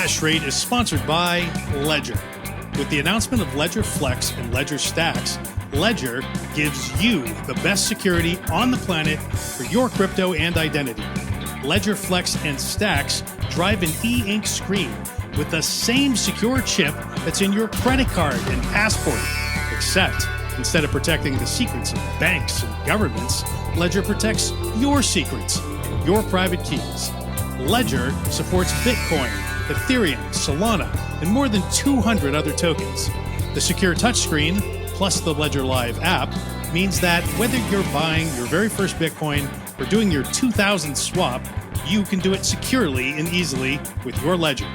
Hash Rate is sponsored by Ledger. With the announcement of Ledger Flex and Ledger Stacks, Ledger gives you the best security on the planet for your crypto and identity. Ledger Flex and Stacks drive an e-ink screen with the same secure chip that's in your credit card and passport. Except, instead of protecting the secrets of banks and governments, Ledger protects your secrets and your private keys. Ledger supports Bitcoin, Ethereum, Solana, and more than 200 other tokens. The secure touchscreen, plus the Ledger Live app, means that whether you're buying your very first Bitcoin or doing your 2000 swap, you can do it securely and easily with your Ledger.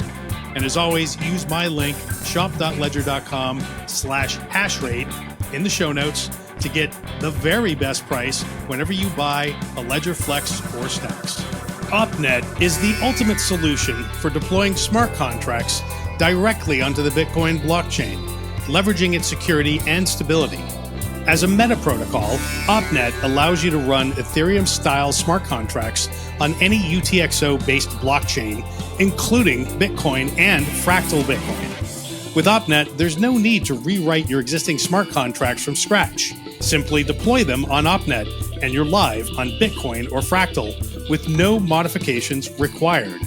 And as always, use my link, shop.ledger.com/hashrate in the show notes to get the very best price whenever you buy a Ledger Flex or Stacks. Opnet is the ultimate solution for deploying smart contracts directly onto the Bitcoin blockchain, leveraging its security and stability. As a meta protocol, Opnet allows you to run Ethereum-style smart contracts on any UTXO-based blockchain, including Bitcoin and fractal Bitcoin. With Opnet, there's no need to rewrite your existing smart contracts from scratch. Simply deploy them on Opnet, and you're live on Bitcoin or fractal with no modifications required.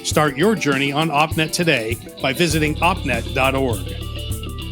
Start your journey on Opnet today by visiting opnet.org.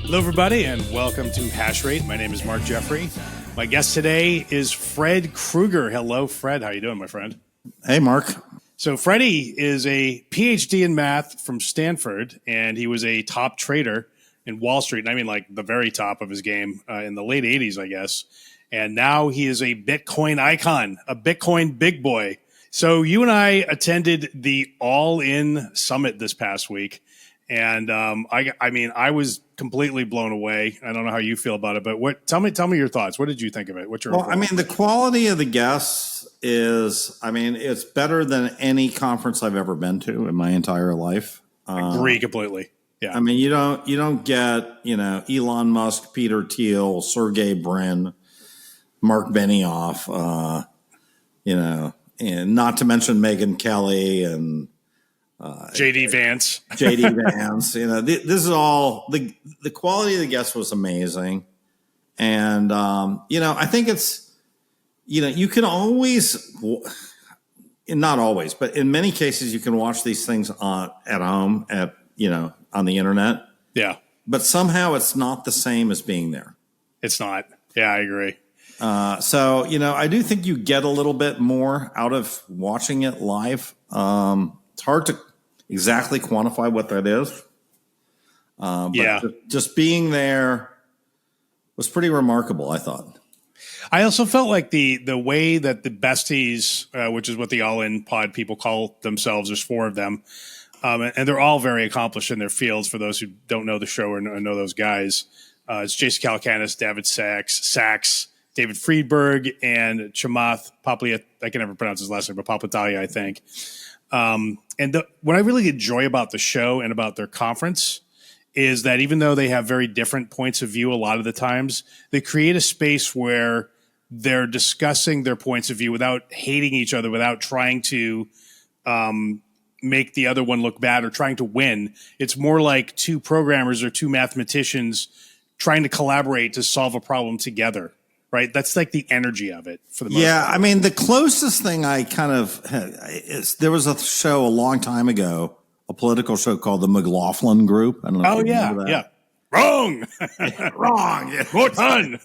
Hello, everybody, and welcome to Hash Rate. My name is Mark Jeffrey. My guest today is Fred Krueger. Hello, Fred. How you doing, my friend? Hey, Mark. So Freddie is a PhD in math from Stanford, and he was a top trader in Wall Street. And I mean, like the very top of his game in the late 80s, I guess. And now he is a Bitcoin icon, a Bitcoin big boy. So you and I attended the All In Summit this past week. And I was completely blown away. I don't know how you feel about it, but tell me your thoughts. What did you think of it? The quality of the guests is, it's better than any conference I've ever been to in my entire life. Agree completely. Yeah. You don't get, Elon Musk, Peter Thiel, Sergey Brin, Mark Benioff, and not to mention Megyn Kelly and JD Vance. This is all the quality of the guests was amazing. And, I think it's, you can always, not always, but in many cases, you can watch these things at home on the internet. Yeah. But somehow it's not the same as being there. It's not. Yeah, I agree. I do think you get a little bit more out of watching it live. It's hard to exactly quantify what that is. Just being there was pretty remarkable, I thought. I also felt like the way that the besties, which is what the All-In Pod people call themselves, there's 4 of them, and they're all very accomplished in their fields. For those who don't know the show or know those guys, it's Jason Calacanis, David Sachs, David Friedberg, and Chamath Paplia. I can never pronounce his last name, but Papatalia, I think. What I really enjoy about the show and about their conference is that even though they have very different points of view a lot of the times, they create a space where they're discussing their points of view without hating each other, without trying to make the other one look bad or trying to win. It's more like 2 programmers or 2 mathematicians trying to collaborate to solve a problem together. Right. That's like the energy of it for the most part. The closest thing I kind of is there was a show a long time ago, a political show called the McLaughlin Group. I don't know if you remember that. Yeah. Wrong. Wrong. Well done.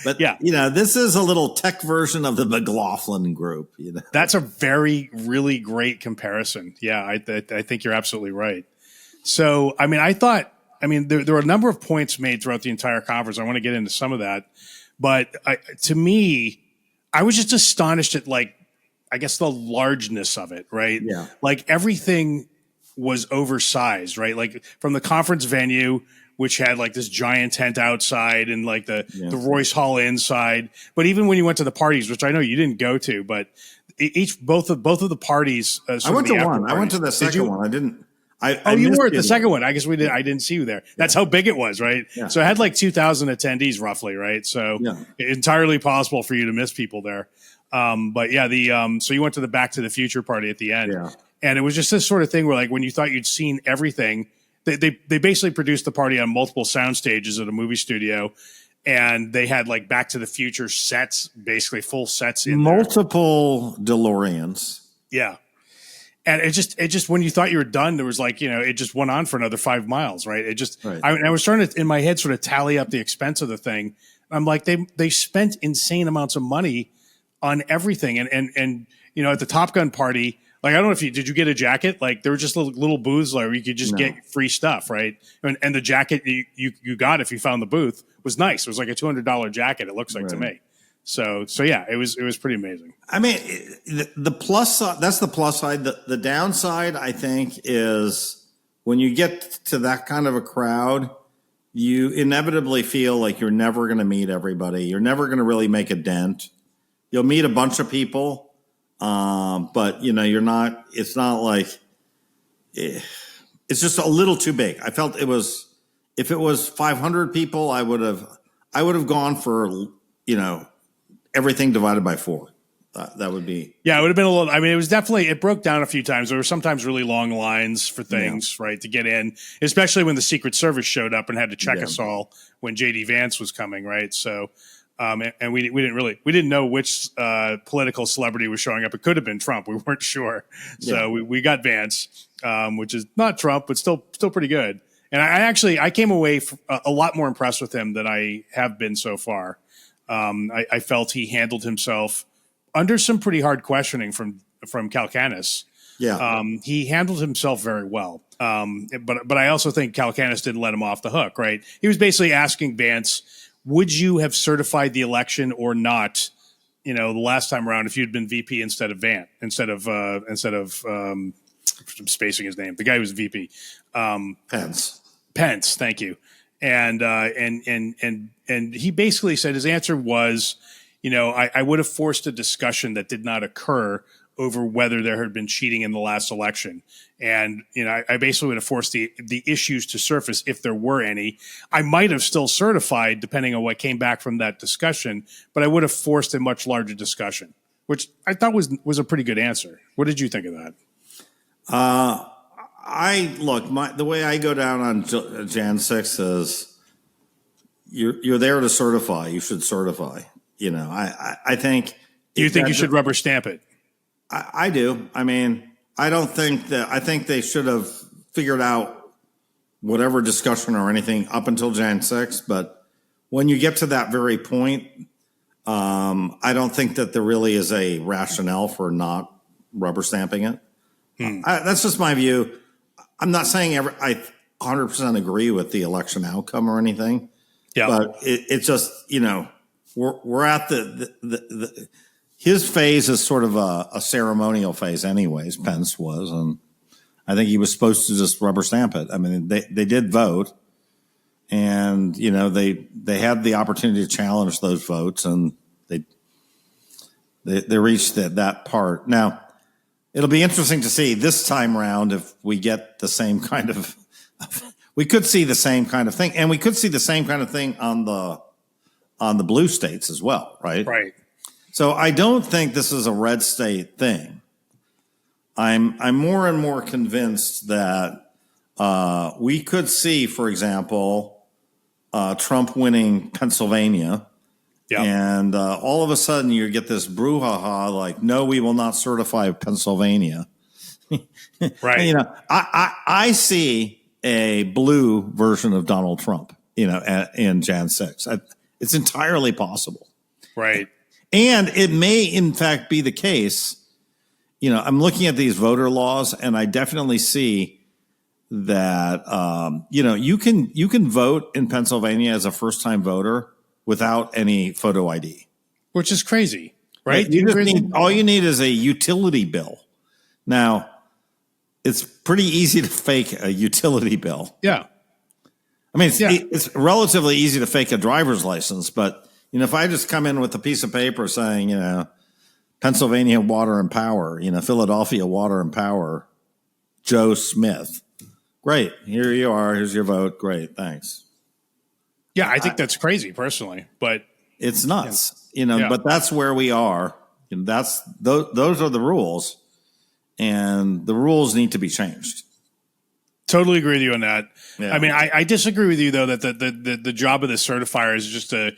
But, this is a little tech version of the McLaughlin Group. That's a really great comparison. Yeah, I think you're absolutely right. So, I thought, there were a number of points made throughout the entire conference. I want to get into some of that. But to me, I was just astonished at, the largeness of it, right? Yeah. Like, everything was oversized, right? Like, from the conference venue, which had, this giant tent outside and, the Royce Hall inside. But even when you went to the parties, which I know you didn't go to, but both of the parties. I went to one. I went to the second one. I didn't. You were at the second one. I guess we did. I didn't see you there. That's how big it was, right? Yeah. So it had 2,000 attendees roughly, right? So entirely possible for you to miss people there. But yeah, so you went to the Back to the Future party at the end, Yeah. and it was just this sort of thing where, like, when you thought you'd seen everything, they basically produced the party on multiple sound stages at a movie studio, and they had like Back to the Future sets, basically full sets in multiple DeLoreans. Yeah. And it just when you thought you were done, there was like, it just went on for another 5 miles, right? It just, Right. I was trying to, in my head, sort of tally up the expense of the thing. I'm like, they spent insane amounts of money on everything. And at the Top Gun party, like, I don't know if did you get a jacket? Like, there were just little booths where you could just get free stuff, right? And the jacket you got, if you found the booth, was nice. It was like a $200 jacket, it looks like to me. So yeah, it was pretty amazing. I mean, the plus side, that's the plus side. The downside, I think, is when you get to that kind of a crowd, you inevitably feel like you're never going to meet everybody. You're never going to really make a dent. You'll meet a bunch of people, but you're not. It's not like it's just a little too big. I felt if it was 500 people, I would have gone for everything divided by 4. That would be. Yeah, it would have been a little. I mean, it broke down a few times. There were sometimes really long lines for things, right, to get in, especially when the Secret Service showed up and had to check us all when J.D. Vance was coming, right? So, and we didn't know which political celebrity was showing up. It could have been Trump. We weren't sure. So we got Vance, which is not Trump, but still pretty good. And I came away a lot more impressed with him than I have been so far. I felt he handled himself under some pretty hard questioning from Kalkanis. Yeah. He handled himself very well. But I also think Kalkanis didn't let him off the hook, right? He was basically asking Vance, would you have certified the election or not? The last time around, if you'd been VP instead of I'm spacing his name, the guy who was VP, Pence. Thank you. And he basically said his answer was, I would have forced a discussion that did not occur over whether there had been cheating in the last election. And, I basically would have forced the issues to surface if there were any. I might have still certified depending on what came back from that discussion, but I would have forced a much larger discussion, which I thought was a pretty good answer. What did you think of that? The way I go down on Jan 6 is you're there to certify. You should certify. I think. Do you think you should rubber stamp it? I do. I mean, I don't think that. I think they should have figured out whatever discussion or anything up until Jan 6. But when you get to that very point, I don't think that there really is a rationale for not rubber stamping it. That's just my view. I'm not saying I 100% agree with the election outcome or anything. Yeah. But it's just, we're at his phase is sort of a ceremonial phase anyways, Pence was. And I think he was supposed to just rubber stamp it. I mean, they did vote and, they had the opportunity to challenge those votes and they reached that part. Now, it'll be interesting to see this time around if we get the same kind of we could see the same kind of thing, and we could see the same kind of thing on the blue states as well, right? Right. So I don't think this is a red state thing. I'm more and more convinced that we could see, for example, Trump winning Pennsylvania. Yeah. And all of a sudden you get this brouhaha like, no, we will not certify Pennsylvania. Right. I see a blue version of Donald Trump, in Jan 6. It's entirely possible. Right. And it may, in fact, be the case. I'm looking at these voter laws and I definitely see that, you can vote in Pennsylvania as a first time voter without any photo ID, which is crazy, right? All you need is a utility bill. Now, it's pretty easy to fake a utility bill. Yeah. I mean, it's relatively easy to fake a driver's license, but if I just come in with a piece of paper saying, Pennsylvania Water and Power, Philadelphia Water and Power, Joe Smith, great. Here you are. Here's your vote. Great. Thanks. Yeah, I think that's crazy personally, but it's nuts, but that's where we are. And those are the rules, and the rules need to be changed. Totally agree with you on that. Yeah. I mean, I disagree with you though that the job of the certifier is just to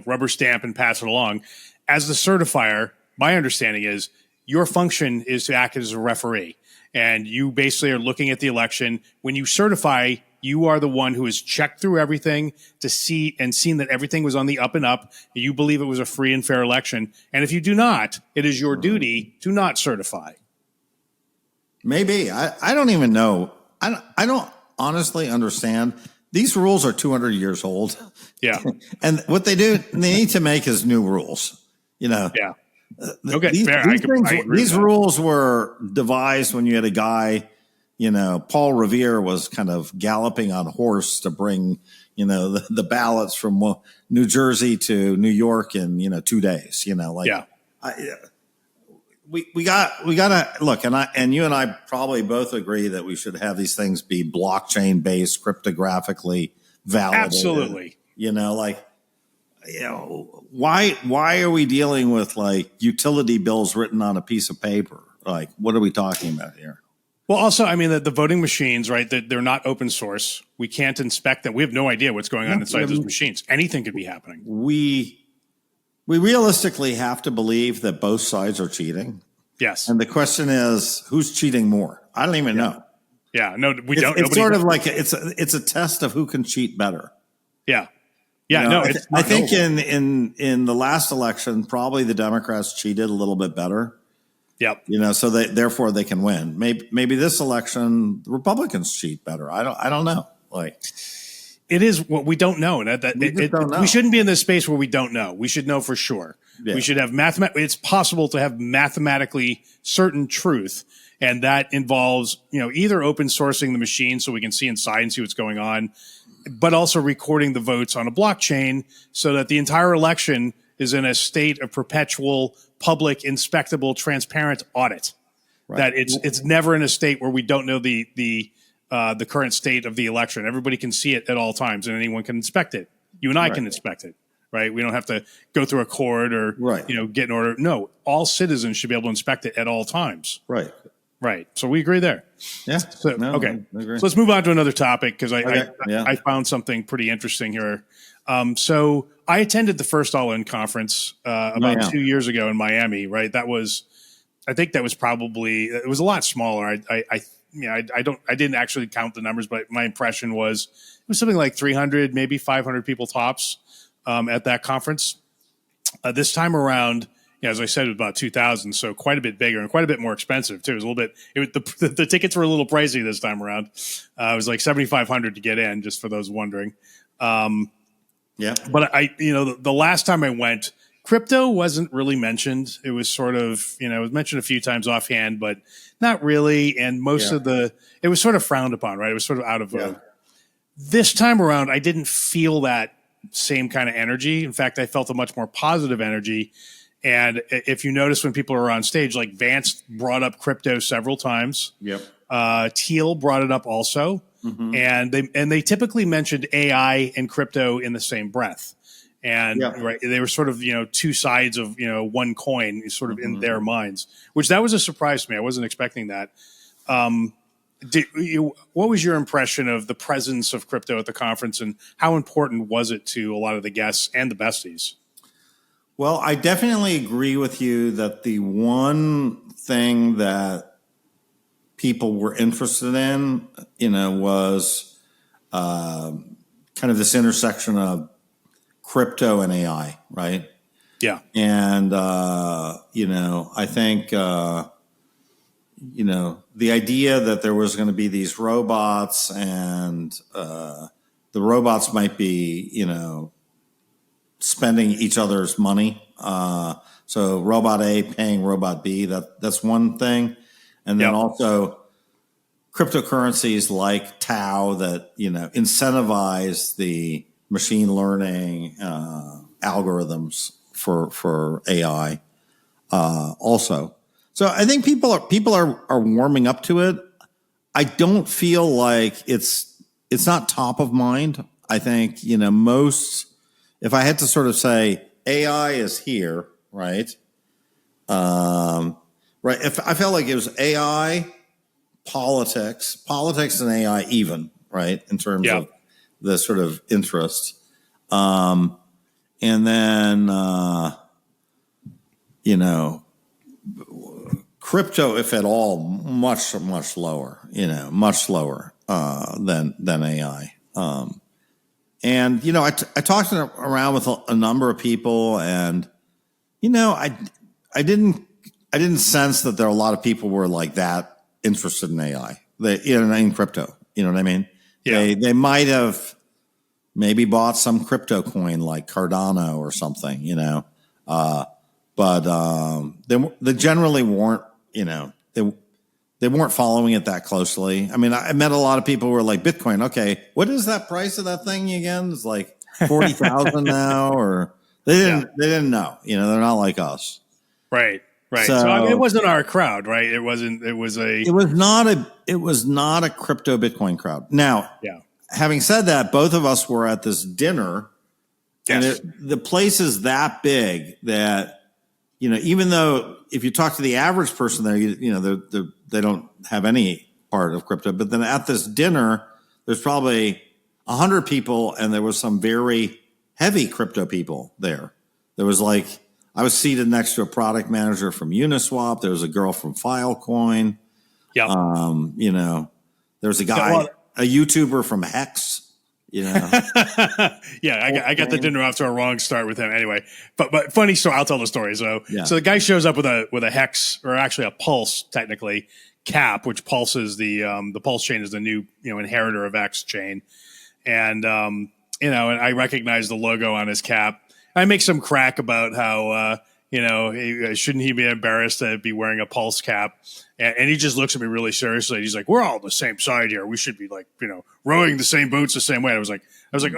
rubber stamp and pass it along. As the certifier, my understanding is your function is to act as a referee, and you basically are looking at the election. When you certify, you are the one who has checked through everything to see and seen that everything was on the up and up. And you believe it was a free and fair election, and if you do not, it is your duty to not certify. Maybe I don't even know. I don't honestly understand. These rules are 200 years old. Yeah. And what they need to make is new rules. Yeah. Okay. These rules were devised when you had a guy, Paul Revere was kind of galloping on a horse to bring, the ballots from New Jersey to New York in, 2 days, Yeah. We got to look, and you and I probably both agree that we should have these things be blockchain based, cryptographically validated. Absolutely. Why are we dealing with like utility bills written on a piece of paper? Like, what are we talking about here? Well, also, I mean, the voting machines, right? They're not open source. We can't inspect them. We have no idea what's going on inside those machines. Anything could be happening. We realistically have to believe that both sides are cheating. Yes. And the question is, who's cheating more? I don't even know. Yeah. No, we don't. It's sort of like it's a test of who can cheat better. Yeah. Yeah. I think in the last election, probably the Democrats cheated a little bit better. Yep. So therefore they can win. Maybe this election, the Republicans cheat better. I don't know. Like, it is what we don't know. Don't know. We shouldn't be in this space where we don't know. We should know for sure. Yeah. We should have it's possible to have mathematically certain truth. And that involves, either open sourcing the machine so we can see inside and see what's going on, but also recording the votes on a blockchain so that the entire election is in a state of perpetual public, inspectable, transparent audit. Right. That it's never in a state where we don't know the current state of the election. Everybody can see it at all times, and anyone can inspect it. You and I can inspect it, right? We don't have to go through a court or get an order. No, all citizens should be able to inspect it at all times. Right. So we agree there. Yeah. So, okay. So let's move on to another topic because I found something pretty interesting here. So I attended the first All In conference about 2 years ago in Miami. Right. I think that was probably, it was a lot smaller. I didn't actually count the numbers, but my impression was it was something like 300, maybe 500 people tops at that conference. This time around, as I said, it was about 2,000, so quite a bit bigger and quite a bit more expensive too. It was a little bit. The tickets were a little pricey this time around. It was like $7,500 to get in, just for those wondering. But the last time I went, crypto wasn't really mentioned. It was sort of, it was mentioned a few times offhand, but not really. And most of it was sort of frowned upon, right? It was sort of out of vogue. This time around, I didn't feel that same kind of energy. In fact, I felt a much more positive energy. And if you notice when people are on stage, like Vance brought up crypto several times. Yep. Thiel brought it up also. Mm-hmm. And they typically mentioned AI and crypto in the same breath. And they were sort of, two sides of, one coin sort of in their minds, which that was a surprise to me. I wasn't expecting that. What was your impression of the presence of crypto at the conference, and how important was it to a lot of the guests and the besties? Well, I definitely agree with you that the one thing that people were interested in, was kind of this intersection of crypto and AI, right? Yeah. And, I think, the idea that there was going to be these robots and the robots might be, spending each other's money. So robot A paying robot B, that's one thing. And then also cryptocurrencies like Tau that, incentivize the machine learning algorithms for AI also. So I think people are warming up to it. I don't feel like it's not top of mind. I think, most, if I had to sort of say AI is here, right? Right. If I felt like it was AI, politics and AI even, right, in terms of the sort of interest. And then, crypto, if at all, much lower, much lower than AI. And I talked around with a number of people, and I didn't sense that there are a lot of people were like that interested in AI, in crypto. You know what I mean? Yeah. They might have maybe bought some crypto coin like Cardano or something, but they generally weren't, they weren't following it that closely. I mean, I met a lot of people who were like, Bitcoin, okay, what is that price of that thing again? It's like 40,000 now, or they didn't know. They're not like us. Right. So I mean, it wasn't our crowd, right? It was not a crypto Bitcoin crowd. Now, having said that, both of us were at this dinner, and the place is that big that, even though if you talk to the average person there, they don't have any part of crypto. But then at this dinner, there's probably 100 people, and there was some very heavy crypto people there. There was I was seated next to a product manager from Uniswap. There was a girl from Filecoin. Yeah. There was a guy, a YouTuber from Hex. I got the dinner off to a wrong start with him anyway. But funny story. I'll tell the story. So the guy shows up with a hex, or actually a pulse, technically, cap, which pulses the pulse chain is the new inheritor of X chain, and and I recognize the logo on his cap. I make some crack about how shouldn't he be embarrassed to be wearing a pulse cap? And he just looks at me really seriously. He's like, "We're all on the same side here. We should be rowing the same boats the same way." I was like,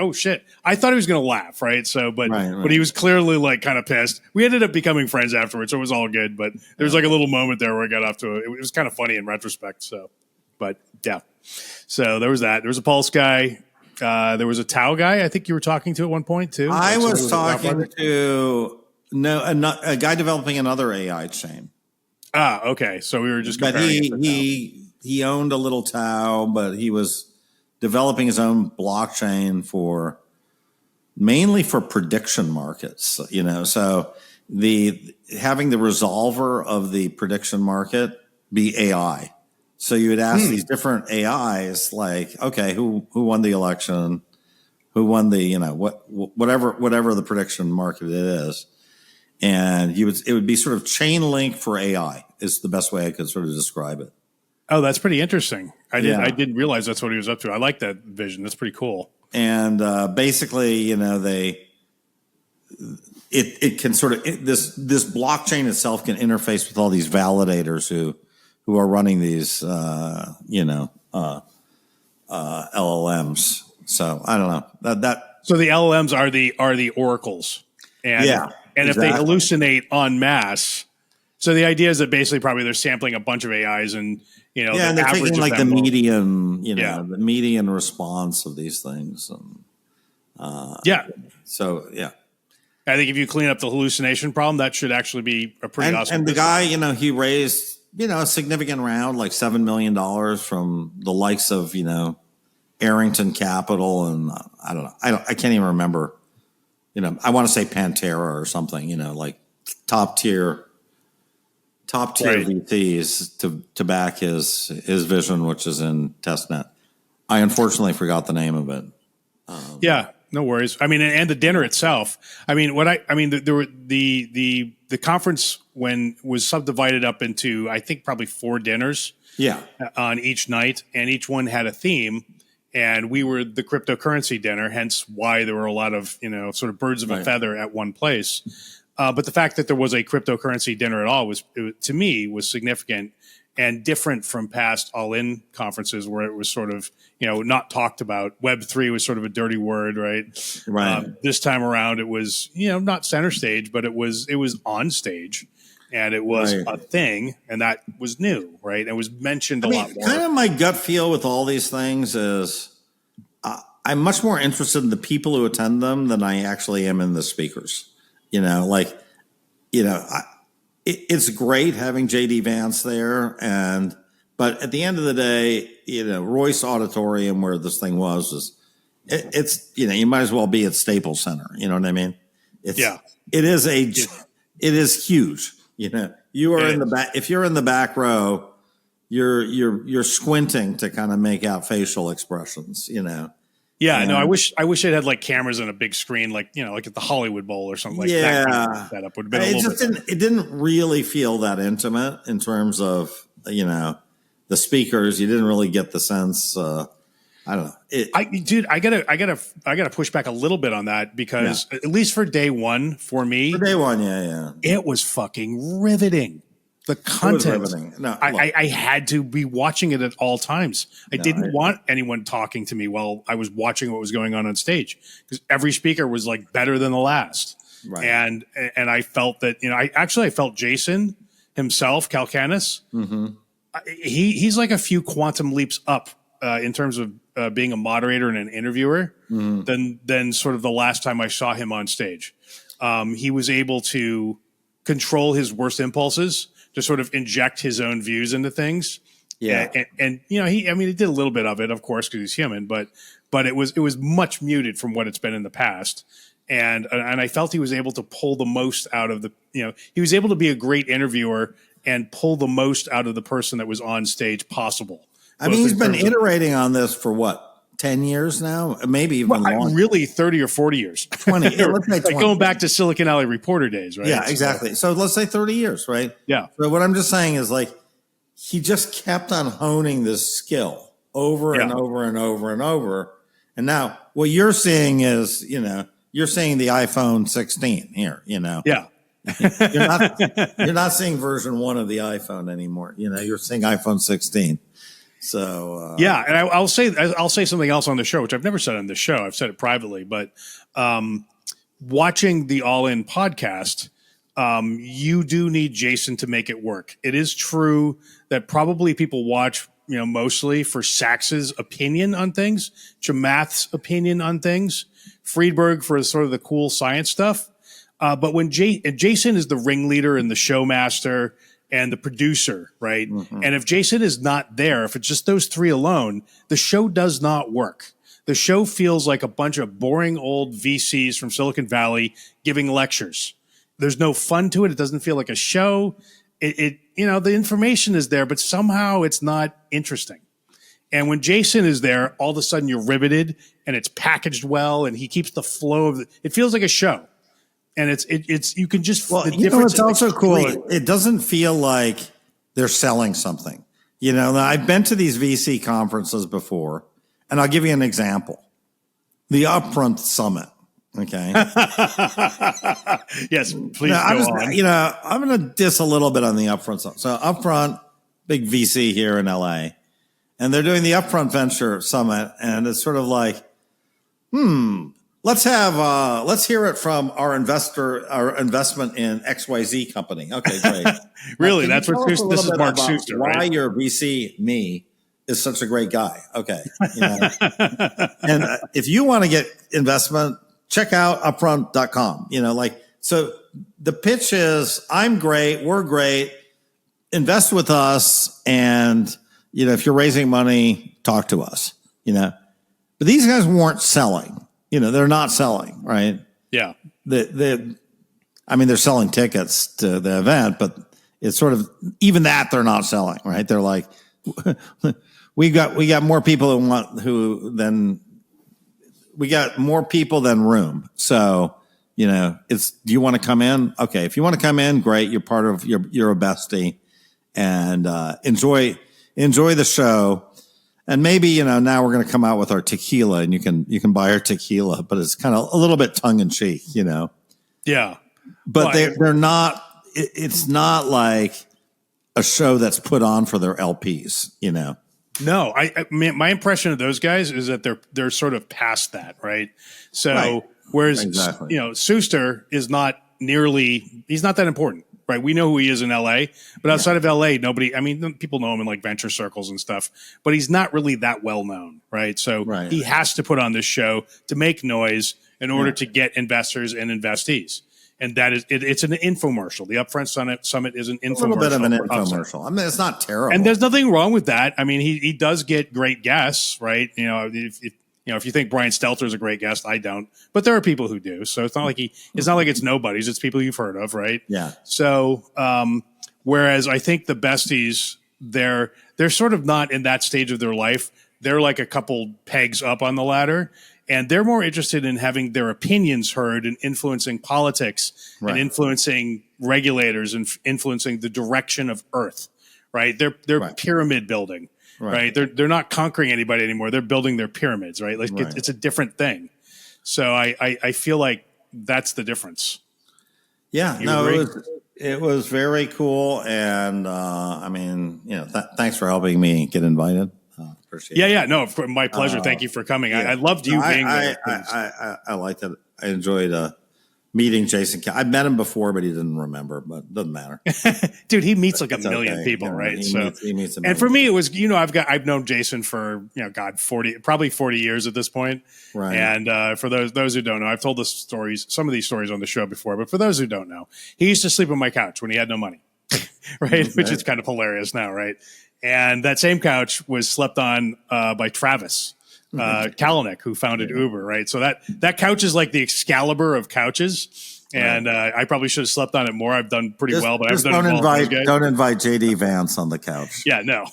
"Oh shit!" I thought he was going to laugh, right? So, but he was clearly kind of pissed. We ended up becoming friends afterwards, so it was all good. But there was a little moment there where I got off to it was kind of funny in retrospect. So, but yeah, so there was that. There was a pulse guy. There was a Tau guy. I think you were talking to at one point too. I was talking to a guy developing another AI chain. Okay. So we were just comparing. He owned a little Tau, but he was developing his own blockchain mainly for prediction markets. So having the resolver of the prediction market be AI. So you would ask these different AIs, like, okay, who won the election, who won the whatever the prediction market it is, and it would be sort of chain link for AI is the best way I could sort of describe it. Oh, that's pretty interesting. I didn't realize that's what he was up to. I like that vision. That's pretty cool. And basically, it can sort of this blockchain itself can interface with all these validators who are running these, LLMs. So I don't know that. So the LLMs are the oracles, and if they hallucinate en masse, so the idea is that basically probably they're sampling a bunch of AIs and and they're taking the median, the median response of these things, and so I think if you clean up the hallucination problem, that should actually be a pretty awesome. And the guy, he raised a significant round, like $7 million from the likes of, Arrington Capital. And I don't know. I can't even remember, I want to say Pantera or something, like top tier VCs to back his vision, which is in testnet. I unfortunately forgot the name of it. No worries. I mean, and the dinner itself. I mean, there were the conference was subdivided up into, I think, probably 4 dinners. On each night, and each one had a theme. And we were the cryptocurrency dinner, hence why there were a lot of sort of birds of a feather at one place. But the fact that there was a cryptocurrency dinner at all to me was significant and different from past all-in conferences where it was sort of not talked about. Web3 was sort of a dirty word, right? Right. This time around, it was not center stage, but it was on stage, and it was a thing, and that was new, right? And it was mentioned a lot more. Kind of my gut feel with all these things is I'm much more interested in the people who attend them than I actually am in the speakers. If it's great having JD Vance there, but at the end of the day, Royce Auditorium, where this thing it's you might as well be at Staples Center. You know what I mean? It is huge. You are in the back. If you're in the back row, you're squinting to kind of make out facial expressions. Yeah, no, I wish it had like cameras on a big screen, like at the Hollywood Bowl or something like that. Kind of setup would have been It didn't really feel that intimate in terms of the speakers. You didn't really get the sense. I don't know. I gotta push back a little bit on that because at least for day one, for me, it was fucking riveting. The content. No, I had to be watching it at all times. I didn't want anyone talking to me while I was watching what was going on stage because every speaker was like better than the last. Right. And I felt that, I felt Jason himself, Calcanis, he's like a few quantum leaps up in terms of being a moderator and an interviewer than sort of the last time I saw him on stage. He was able to control his worst impulses, to sort of inject his own views into things. Yeah. And he did a little bit of it, of course, because he's human, but it was much muted from what it's been in the past. And I felt he was able to pull the most out of he was able to be a great interviewer and pull the most out of the person that was on stage possible. I mean, he's been iterating on this for what? 10 years now, maybe even longer. Really 30 or 40 years. 20. Yeah, let's say 20. Like going back to Silicon Alley Reporter days, right? Yeah, exactly. So let's say 30 years, right? Yeah. So what I'm just saying is like he just kept on honing this skill over and over and over and over. And now what you're seeing is, you're seeing the iPhone 16 here, Yeah. You're not seeing version 1 of the iPhone anymore. You're seeing iPhone 16. So and I'll say something else on the show, which I've never said on the show. I've said it privately, but watching the All In podcast, you do need Jason to make it work. It is true that probably people watch, mostly for Sachs's opinion on things, Chamath's opinion on things, Friedberg for sort of the cool science stuff. But when Jason is the ringleader and the showmaster and the producer, right? Mm-hmm. And if Jason is not there, if it's just those three alone, the show does not work. The show feels like a bunch of boring old VCs from Silicon Valley giving lectures. There's no fun to it. It doesn't feel like a show. The information is there, but somehow it's not interesting. And when Jason is there, all of a sudden you're riveted and it's packaged well and he keeps the flow of it feels like a show. And it's you can just it's also cool. It doesn't feel like they're selling something. I've been to these VC conferences before, and I'll give you an example: the Upfront Summit. Okay. Yes, please go on. I'm going to diss a little bit on the Upfront Summit. So Upfront, big VC here in LA, and they're doing the Upfront Venture Summit, and it's sort of like, let's hear it from our investment in XYZ company. Okay, great. Really? That's what this is Mark Suster, why right? your VC, me, is such a great guy. Okay. And if you want to get investment, check out upfront.com. So the pitch is, I'm great. We're great. Invest with us. And, if you're raising money, talk to us, but these guys weren't selling. They're not selling, right? Yeah. They're selling tickets to the event, but it's sort of even that they're not selling, right? They're like, we got more people we got more people than room. So, do you want to come in? Okay. If you want to come in, great. You're part of, you're a bestie, and enjoy the show. And maybe, now we're going to come out with our tequila, and you can buy our tequila, but it's kind of a little bit tongue in cheek, Yeah. But they're not, it's not like a show that's put on for their LPs, No, I mean, my impression of those guys is that they're sort of past that, right? So, right. Whereas, exactly. Suster is he's not that important. Right. We know who he is in LA, but outside of LA, people know him in like venture circles and stuff, but he's not really that well known. Right. So he has to put on this show to make noise in order to get investors and investees. And that is, it's an infomercial. The Upfront Summit is an infomercial. A little bit of an infomercial. I mean, it's not terrible. And there's nothing wrong with that. I mean, he does get great guests, right? You know, if you think Brian Stelter is a great guest, I don't. But there are people who do. So it's not like it's nobodies. It's people you've heard of, right? Yeah. So whereas I think the besties, they're sort of not in that stage of their life. They're like a couple pegs up on the ladder. And they're more interested in having their opinions heard and influencing politics and influencing regulators and influencing the direction of Earth, right? They're pyramid building, right? They're not conquering anybody anymore. They're building their pyramids, right? Like it's a different thing. So I feel like that's the difference. Yeah, it was very cool. And I mean, you know, thanks for helping me get invited. Appreciate it. Yeah, no, my pleasure. Thank you for coming. Yeah. I loved you being there. I liked it. I enjoyed meeting Jason. I met him before, but he didn't remember. But it doesn't matter, dude. He meets like a million people, right? He meets and for me, it was I've known Jason for 40 years at this point, right? And for those who don't know, I've told some of these stories on the show before. But for those who don't know, he used to sleep on my couch when he had no money, right? Which is kind of hilarious now, right? And that same couch was slept on by Travis Kalanick, who founded Uber, right? So that couch is like the Excalibur of couches. And I probably should have slept on it more. I've done pretty well, but don't invite JD Vance on the couch. Yeah, no.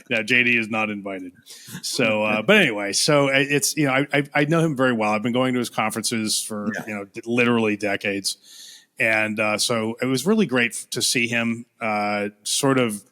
Yeah, JD is not invited. So, but anyway, so it's I know him very well. I've been going to his conferences for literally decades. And so it was really great to see him sort of,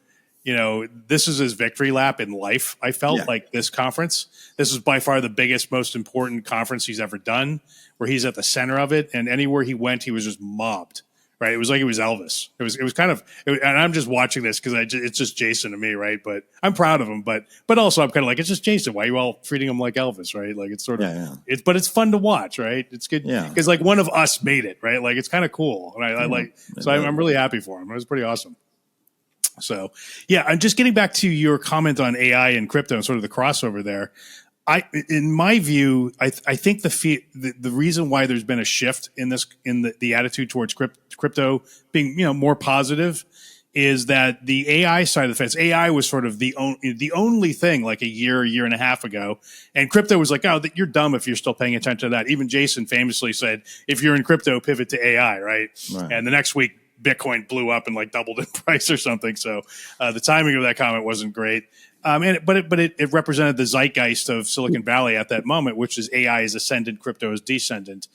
this is his victory lap in life. I felt like this conference, this is by far the biggest, most important conference he's ever done, where he's at the center of it. And anywhere he went, he was just mobbed, right? It was like it was Elvis. It was kind of, and I'm just watching this because it's just Jason to me, right? But I'm proud of him. But also I'm kind of like, it's just Jason. Why are you all treating him like Elvis, right? Like it's sort of, but it's fun to watch, right? It's good because like one of us made it, right? Like it's kind of cool. And I like, so I'm really happy for him. It was pretty awesome. So yeah, I'm just getting back to your comment on AI and crypto and sort of the crossover there. In my view, I think the reason why there's been a shift in the attitude towards crypto being more positive is that the AI side of the fence. AI was sort of the only thing like a year and a half ago, and crypto was like, oh, you're dumb if you're still paying attention to that. Even Jason famously said, if you're in crypto, pivot to AI, right? And the next week, Bitcoin blew up and like doubled in price or something. So the timing of that comment wasn't great. But it represented the zeitgeist of Silicon Valley at that moment, which is AI is ascendant, crypto is descendant.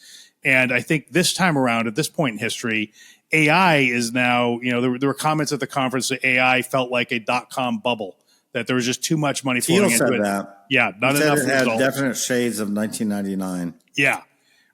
And I think this time around, at this point in history, AI is now, there were comments at the conference that AI felt like a dot-com bubble, that there was just too much money flowing into it. That. Yeah, not enough results. It had definite shades of 1999. Yeah,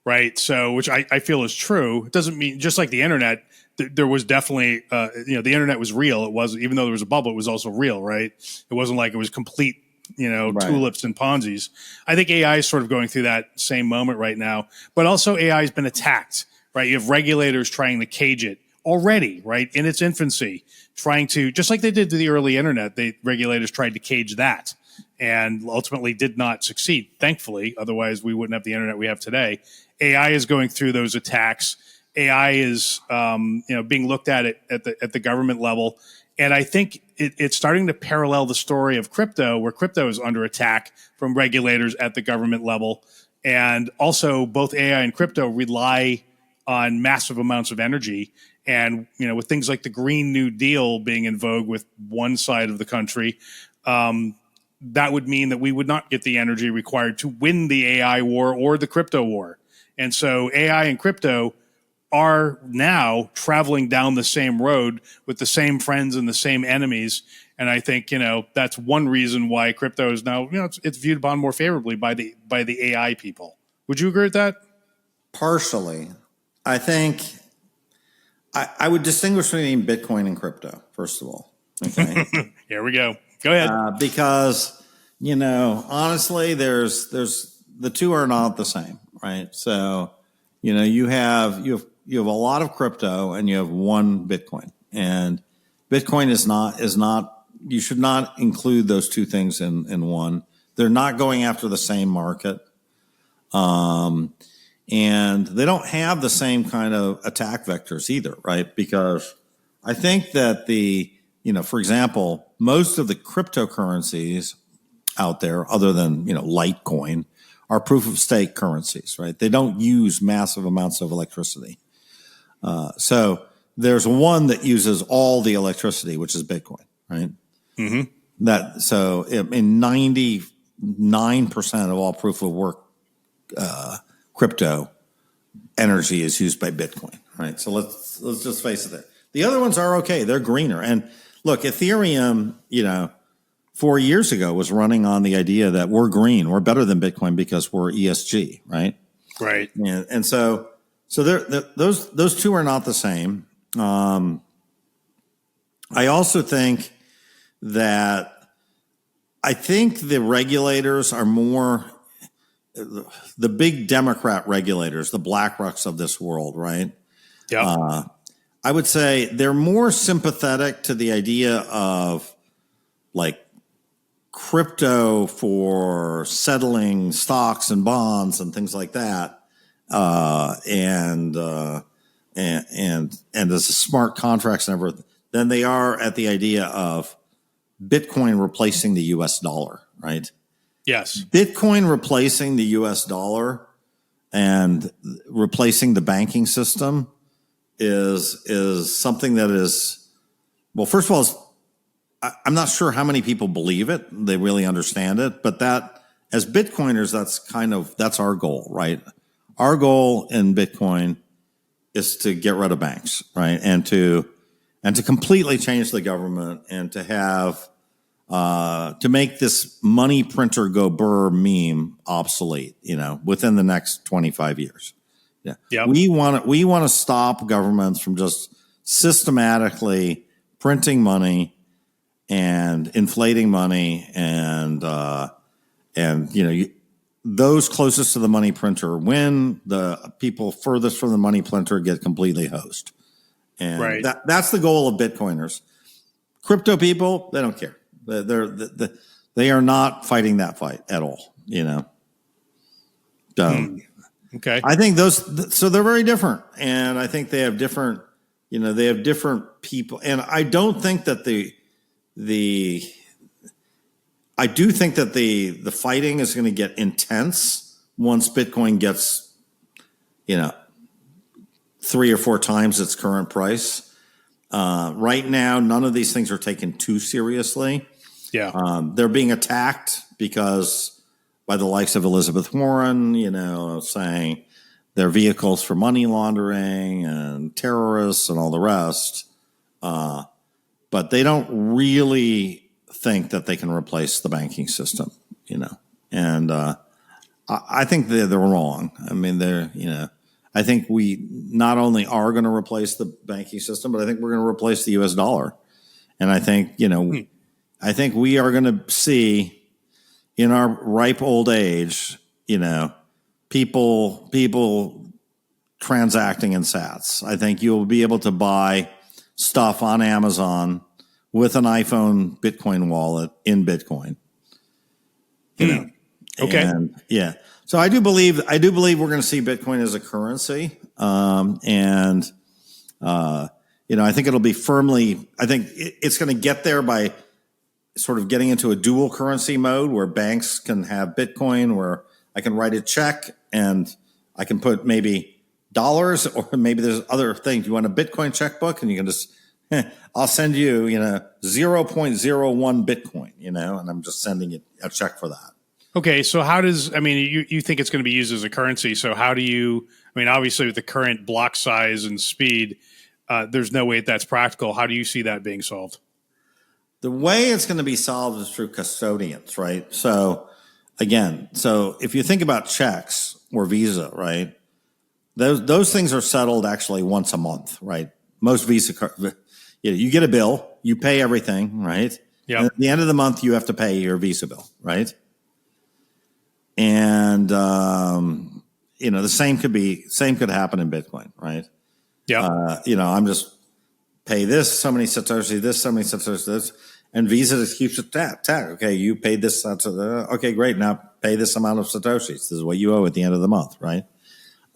right. So, which I feel is true. It doesn't mean, just like the internet, there was definitely, the internet was real. It was, even though there was a bubble, it was also real, right? It wasn't like it was complete, tulips and Ponzi's. I think AI is sort of going through that same moment right now, but also AI has been attacked, right? You have regulators trying to cage it already, right? In its infancy, trying to, just like they did to the early internet, regulators tried to cage that and ultimately did not succeed, thankfully. Otherwise, we wouldn't have the internet we have today. AI is going through those attacks. AI is, being looked at the government level, and I think it's starting to parallel the story of crypto, where crypto is under attack from regulators at the government level, and also both AI and crypto rely on massive amounts of energy, and with things like the Green New Deal being in vogue with one side of the country, that would mean that we would not get the energy required to win the AI war or the crypto war, and so AI and crypto are now traveling down the same road with the same friends and the same enemies. And I think, that's one reason why crypto is now, it's viewed upon more favorably by the AI people. Would you agree with that? Partially. I think I would distinguish between Bitcoin and crypto, first of all. Okay. Here we go. Go ahead. Because, honestly, there's the two are not the same, right? So, you have a lot of crypto and you have one Bitcoin, and Bitcoin is not, you should not include those two things in one. They're not going after the same market. And they don't have the same kind of attack vectors either, right? Because I think that for example, most of the cryptocurrencies out there, other than, Litecoin, are proof of stake currencies, right? They don't use massive amounts of electricity. So there's one that uses all the electricity, which is Bitcoin, right? Mm-hmm. So in 99% of all proof of work crypto energy is used by Bitcoin, right? So let's just face it. The other ones are okay; they're greener. And look, Ethereum, 4 years ago was running on the idea that we're green, we're better than Bitcoin because we're ESG, right? Right. And so those two are not the same. I also think that the regulators are more the big Democrat regulators, the BlackRocks of this world, right? Yeah. I would say they're more sympathetic to the idea of like crypto for settling stocks and bonds and things like that, and as a smart contracts and everything, than they are at the idea of Bitcoin replacing the U.S. dollar, right? Yes. Bitcoin replacing the U.S. dollar and replacing the banking system is something that is, well, first of all, I'm not sure how many people believe it. They really understand it, but that as Bitcoiners, that's our goal, right? Our goal in Bitcoin is to get rid of banks, right? And to completely change the government and to have, to make this money printer go burr meme obsolete, within the next 25 years. Yeah. Yep. We want to stop governments from just systematically printing money and inflating money and those closest to the money printer win. The people furthest from the money printer get completely hosed. And right. That's the goal of Bitcoiners. Crypto people, they don't care. They are not fighting that fight at all, Okay. I think so they're very different. And I think they have different people. And I don't think that I do think that the fighting is going to get intense once Bitcoin gets, 3 or 4 times its current price. Right now, none of these things are taken too seriously. Yeah. They're being attacked because by the likes of Elizabeth Warren, saying they're vehicles for money laundering and terrorists and all the rest. But they don't really think that they can replace the banking system, And I think they're wrong. I mean, I think we not only are going to replace the banking system, but I think we're going to replace the U.S. dollar. And I think, I think we are going to see in our ripe old age, people transacting in sats. I think you'll be able to buy stuff on Amazon with an iPhone Bitcoin wallet in Bitcoin. Okay. And, yeah. So I do believe we're going to see Bitcoin as a currency. I think it'll be I think it's going to get there by sort of getting into a dual currency mode where banks can have Bitcoin, where I can write a check and I can put maybe dollars, or maybe there's other things. You want a Bitcoin checkbook and you can just, I'll send you, 0.01 Bitcoin, and I'm just sending it a check for that. Okay. So you think it's going to be used as a currency. So obviously with the current block size and speed, there's no way that's practical. How do you see that being solved? The way it's going to be solved is through custodians, right? So again, if you think about checks or Visa, right? Those things are settled actually once a month, right? Most Visa cards, you get a bill, you pay everything, right? Yeah. At the end of the month, you have to pay your Visa bill, right? And the same could happen in Bitcoin, right? Yeah. I'm just pay this, so many Satoshi, this, so many Satoshi, this. And Visa just keeps it tag. Okay, you paid this. Okay, great. Now pay this amount of Satoshis. This is what you owe at the end of the month, right?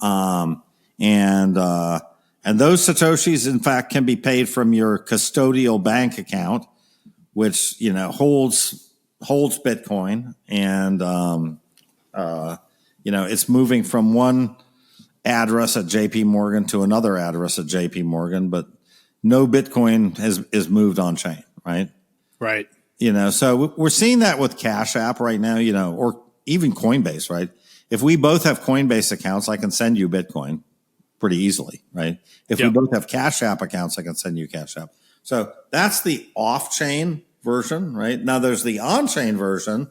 And those Satoshis, in fact, can be paid from your custodial bank account, which, holds Bitcoin. And, it's moving from one address at JP Morgan to another address at JP Morgan, but no Bitcoin is moved on chain, right? Right. So we're seeing that with Cash App right now, or even Coinbase, right? If we both have Coinbase accounts, I can send you Bitcoin pretty easily, right? If we both have Cash App accounts, I can send you Cash App. So that's the off-chain version, right? Now there's the on-chain version,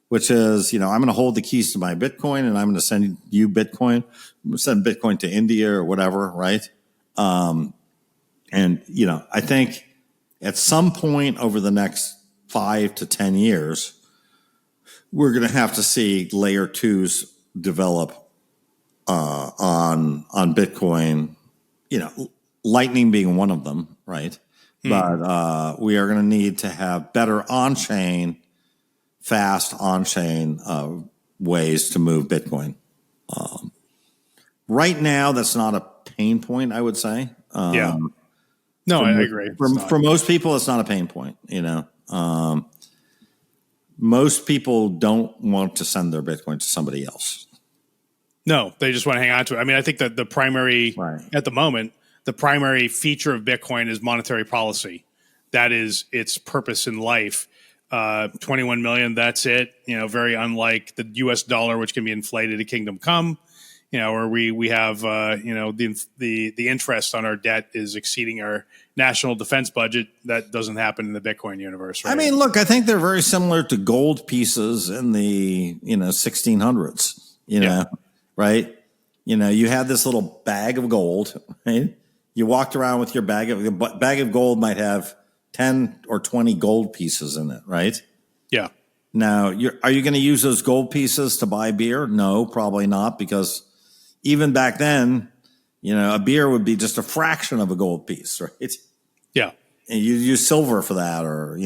which is, I'm going to hold the keys to my Bitcoin and I'm going to send you Bitcoin. I'm going to send Bitcoin to India or whatever, right? I think at some point over the next 5 to 10 years, we're going to have to see layer twos develop on Bitcoin, Lightning being one of them, right? But we are going to need to have better on-chain, fast on-chain ways to move Bitcoin. Right now, that's not a pain point, I would say. No, I agree. For most people, it's not a pain point, most people don't want to send their Bitcoin to somebody else. No, they just want to hang on to it. I mean, I think that the primary, at the moment, the primary feature of Bitcoin is monetary policy. That is its purpose in life. 21 million, that's it. Very unlike the US dollar, which can be inflated to kingdom come, where we have, the interest on our debt is exceeding our national defense budget. That doesn't happen in the Bitcoin universe, right? I mean, look, I think they're very similar to gold pieces in the, 1600s, right? You had this little bag of gold, right? You walked around with your bag of gold might have 10 or 20 gold pieces in it, right? Yeah. Now, are you going to use those gold pieces to buy beer? No, probably not, because even back then, a beer would be just a fraction of a gold piece, right? Yeah. And you use silver for that, or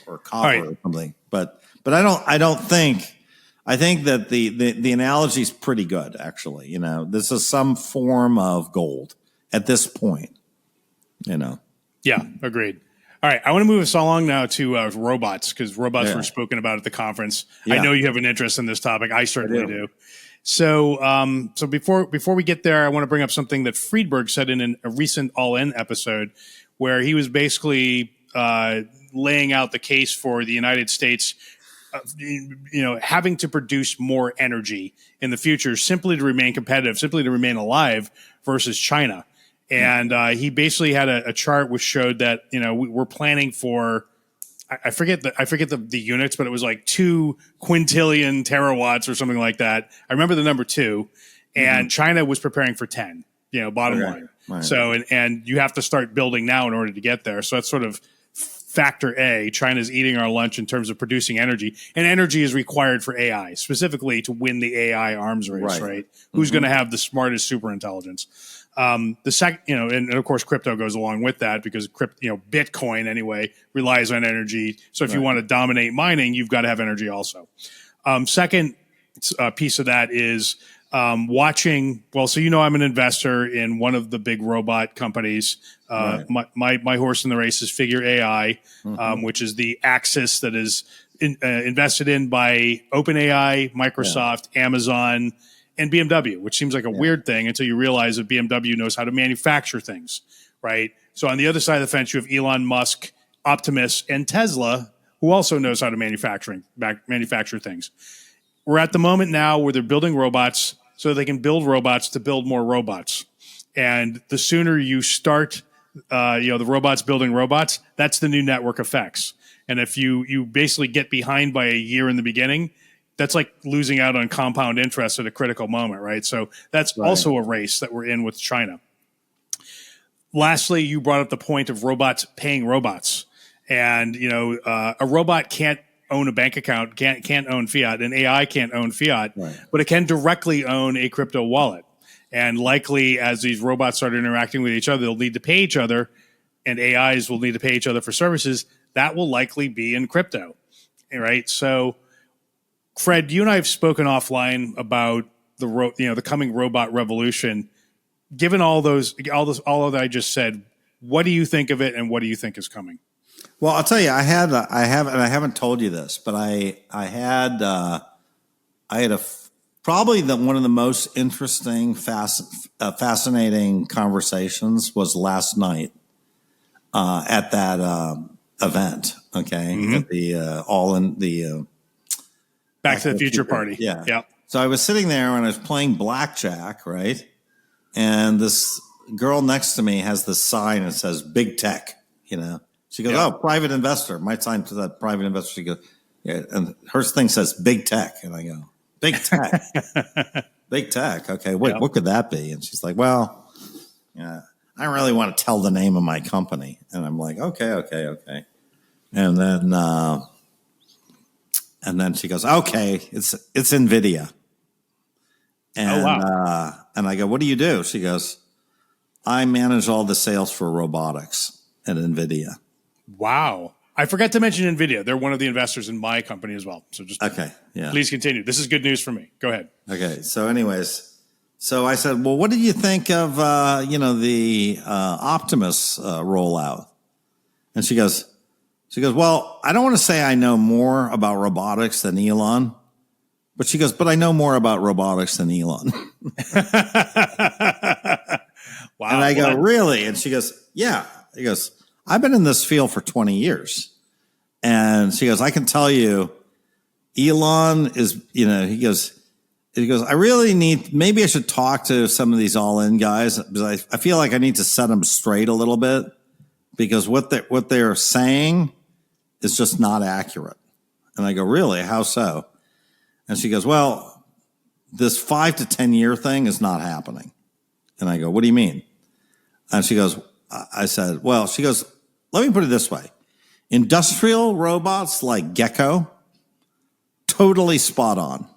or copper or something. But I don't think. I think that the analogy is pretty good, actually. This is some form of gold at this point. Yeah, agreed. All right, I want to move us along now to robots, because robots were spoken about at the conference. Yeah. I know you have an interest in this topic. I certainly do. So, before we get there, I want to bring up something that Friedberg said in a recent All In episode, where he was basically laying out the case for the United States, having to produce more energy in the future simply to remain competitive, simply to remain alive versus China. And he basically had a chart which showed that we're planning for, I forget the units, but it was like 2 quintillion terawatts or something like that. I remember the number 2, and China was preparing for 10. Bottom line. Right. So and you have to start building now in order to get there. So that's sort of factor A. China's eating our lunch in terms of producing energy, and energy is required for AI, specifically to win the AI arms race. Right? Who's going to have the smartest superintelligence? The second, and of course, crypto goes along with that, because Bitcoin anyway relies on energy. So if you want to dominate mining, you've got to have energy also. Second piece of that is watching. Well, so I'm an investor in one of the big robot companies. My horse in the race is Figure AI, which is the axis that is invested in by OpenAI, Microsoft, Amazon, and BMW, which seems like a weird thing until you realize that BMW knows how to manufacture things, right? So on the other side of the fence, you have Elon Musk, Optimus, and Tesla, who also knows how to manufacture things. We're at the moment now where they're building robots so they can build robots to build more robots. And the sooner you start, the robots building robots, that's the new network effects. And if you basically get behind by a year in the beginning, that's like losing out on compound interest at a critical moment, right? So that's also a race that we're in with China. Lastly, you brought up the point of robots paying robots. And, a robot can't own a bank account, can't own fiat, and AI can't own fiat, but it can directly own a crypto wallet. And likely, as these robots start interacting with each other, they'll need to pay each other, and AIs will need to pay each other for services. That will likely be in crypto, right? So, Fred, you and I have spoken offline about the coming robot revolution. Given all of that I just said, what do you think of it, and what do you think is coming? Well, I'll tell you, I haven't told you this, but I had probably one of the most interesting, fascinating conversations was last night at that event. Okay, at the Back to the Future party. Yeah. So I was sitting there and I was playing blackjack, right? And this girl next to me has this sign that says "Big Tech." She goes, "Oh, private investor." My sign to that private investor. She goes, "Yeah," and her thing says "Big Tech," and I go, "Big Tech, Big Tech." Okay, wait, what could that be? And she's like, "Well, yeah, I don't really want to tell the name of my company." And I'm like, "Okay." And then she goes, "Okay, it's NVIDIA." And, wow. And I go, "What do you do?" She goes, "I manage all the sales for robotics at NVIDIA." Wow. I forgot to mention NVIDIA. They're one of the investors in my company as well. So just please continue. This is good news for me. Go ahead. Okay. So anyways, so I said, "Well, what did you think of, the Optimus rollout?" And she goes, "Well, I don't want to say I know more about robotics than Elon, but she goes, but I know more about robotics than Elon." Wow. And I go, "Really?" And she goes, "Yeah." He goes, "I've been in this field for 20 years. And she goes, I can tell you, Elon is, he goes, I really maybe I should talk to some of these all-in guys because I feel like I need to set them straight a little bit because what they're saying is just not accurate." And I go, "Really? How so?" And she goes, "Well, this 5 to 10 year thing is not happening." And I go, "What do you mean?" And she goes, I said, "Well," she goes, "let me put it this way. Industrial robots like Gecko, totally spot on,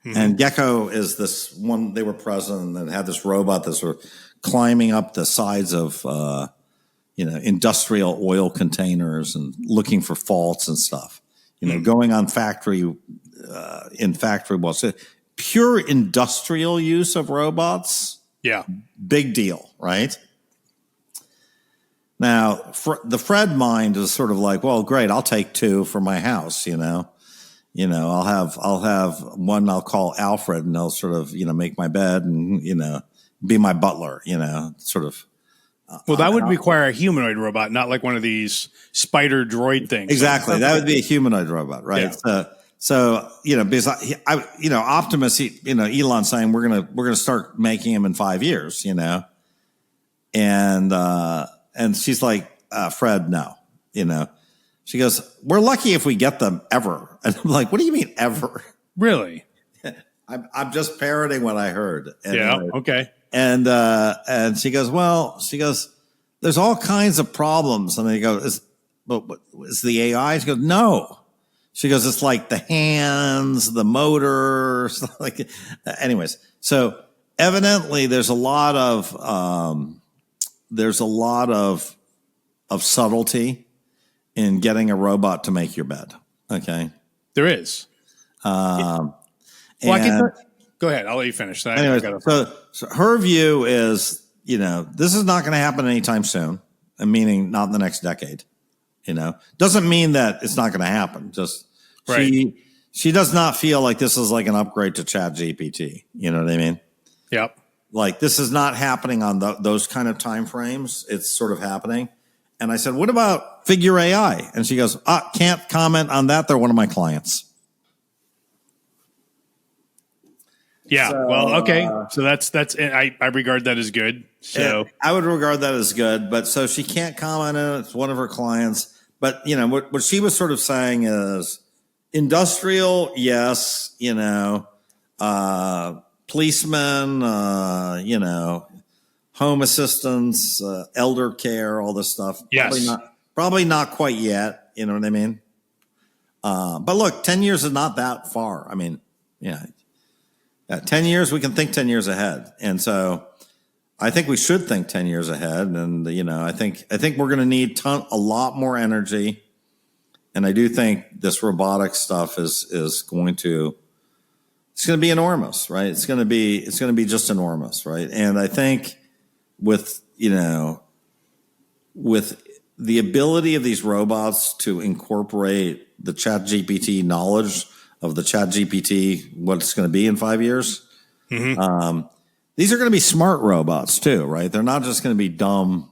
And Gecko is this one, they were present and had this robot that's sort of climbing up the sides of, industrial oil containers and looking for faults and stuff, going on in factory walls. So pure industrial use of robots. Yeah. Big deal, right? Now, the Fred mind is sort of like, well, great, I'll take 2 for my house, I'll have one I'll call Alfred and they'll sort of, make my bed and, be my butler, sort of. Well, that would require a humanoid robot, not like one of these spider droid things. Exactly. That would be a humanoid robot, right? Yeah. So because Optimus, Elon's saying we're gonna start making him in 5 years, and she's like, "Fred, no, She goes, "We're lucky if we get them ever." And I'm like, "What do you mean ever?" Really? I'm just parroting what I heard. And, yeah. Okay. And she goes, "There's all kinds of problems." And I go, "Is the AI?" She goes, "No." She goes, "It's like the hands, the motor." Anyways, so evidently there's a lot of subtlety in getting a robot to make your bed. Okay. There is. Go ahead. I'll let you finish that. Anyways, so her view is, this is not going to happen anytime soon, meaning not in the next decade. Doesn't mean that it's not going to happen. Just right. She does not feel like this is like an upgrade to Chat GPT. You know what I mean? Yep. Like this is not happening on those kind of time frames. It's sort of happening. And I said, "What about Figure AI?" And she goes, "Can't comment on that. They're one of my clients." Yeah. So, well, okay. So that's I regard that as good. So I would regard that as good, but so she can't comment on it. It's one of her clients. But what she was sort of saying is industrial, yes, policemen, home assistants, elder care, all this stuff. Yes. Probably not quite yet. You know what I mean? But look, 10 years is not that far. I mean, 10 years, we can think 10 years ahead. And so I think we should think 10 years ahead. And, I think we're going to need a lot more energy. And I do think this robotic stuff is going to it's going to be enormous, right? It's going to be just enormous, right? And I think with the ability of these robots to incorporate the ChatGPT knowledge of the ChatGPT, what it's going to be in 5 years. Mm-hmm. These are going to be smart robots too, right? They're not just going to be dumb,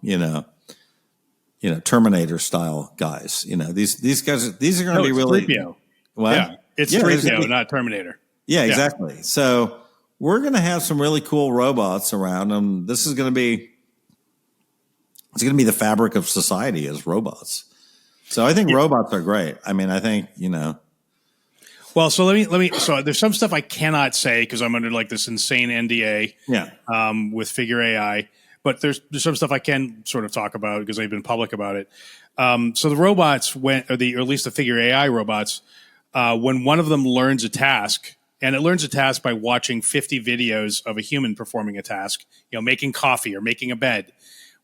Terminator style guys. These guys, these are going to be really. 3PO. What? Yeah, it's 3PO, not Terminator. Yeah, exactly. Yeah. So we're going to have some really cool robots around them. This is going to be, it's going to be the fabric of society as robots. So I think robots are great. I mean, I think, Well, so let me. So there's some stuff I cannot say because I'm under like this insane NDA. Yeah. With Figure AI, but there's some stuff I can sort of talk about because they've been public about it. So the robots or at least the Figure AI robots, when one of them learns a task, and it learns a task by watching 50 videos of a human performing a task, making coffee or making a bed.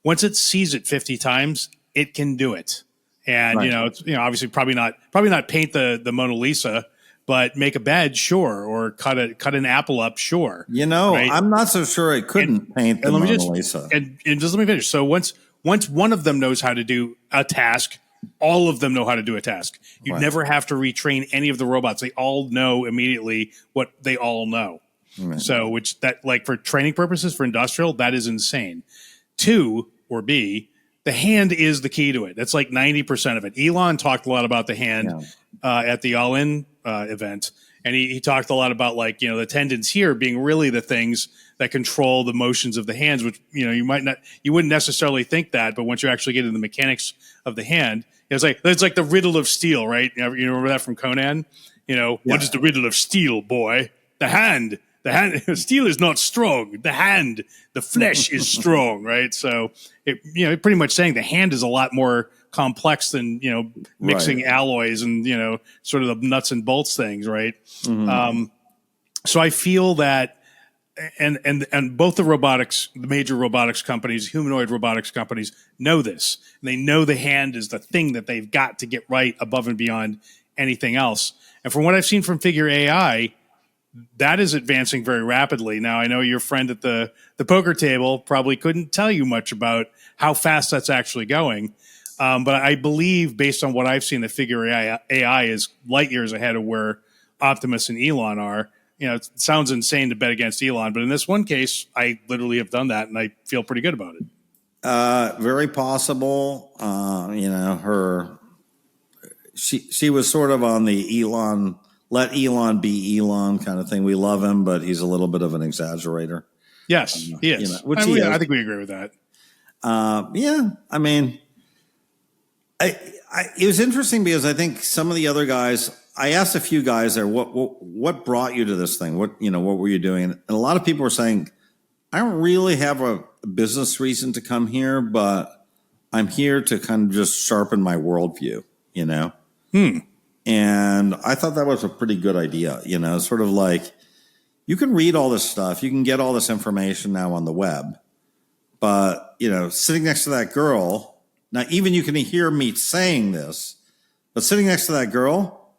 Once it sees it 50 times, it can do it. And right. it's obviously probably not paint the Mona Lisa. But make a bed, sure, or cut an apple up, sure. Right? I'm not so sure it couldn't paint the Mona Lisa. And just let me finish. So once one of them knows how to do a task, all of them know how to do a task. You never have to retrain any of the robots. They all know immediately what they all know. Right. So which that like for training purposes for industrial, that is insane. 2 or B, the hand is the key to it. That's like 90% of it. Elon talked a lot about the hand at the All In event, and he talked a lot about like the tendons here being really the things that control the motions of the hands, which you wouldn't necessarily think that, but once you actually get into the mechanics of the hand, it's like the riddle of steel, right? You remember that from Conan? What is the riddle of steel, boy? The hand. Steel is not strong. The hand, the flesh is strong, right? So it pretty much saying the hand is a lot more complex than mixing alloys and sort of the nuts and bolts things, right? Mm-hmm. So I feel that, and both the major robotics companies, humanoid robotics companies, know this. They know the hand is the thing that they've got to get right above and beyond anything else. And from what I've seen from Figure AI, that is advancing very rapidly. Now, I know your friend at the poker table probably couldn't tell you much about how fast that's actually going. But I believe, based on what I've seen, that Figure AI is light years ahead of where Optimus and Elon are. It sounds insane to bet against Elon, but in this one case, I literally have done that, and I feel pretty good about it. Very possible. She was sort of on the Elon. Let Elon be Elon kind of thing. We love him, but he's a little bit of an exaggerator. Yes, he is. I think we agree with that. I mean, it was interesting because I think some of the other guys, I asked a few guys there, what brought you to this thing? What were you doing? And a lot of people were saying, I don't really have a business reason to come here, but I'm here to kind of just sharpen my worldview, And I thought that was a pretty good idea, sort of like you can read all this stuff. You can get all this information now on the web. But, sitting next to that girl, now even you can hear me saying this, but sitting next to that girl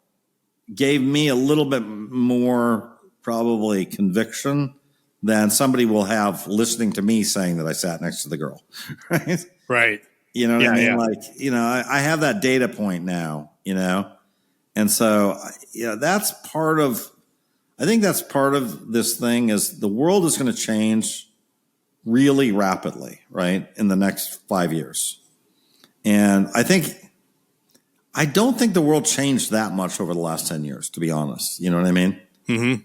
gave me a little bit more probably conviction than somebody will have listening to me saying that I sat next to the girl. Right? Right. You know what I mean? Yeah. Like, I have that data point now, And so, that's part of, I think that's part of this thing is the world is going to change really rapidly, right? In the next 5 years. And I don't think the world changed that much over the last 10 years, to be honest. You know what I mean? Mm-hmm.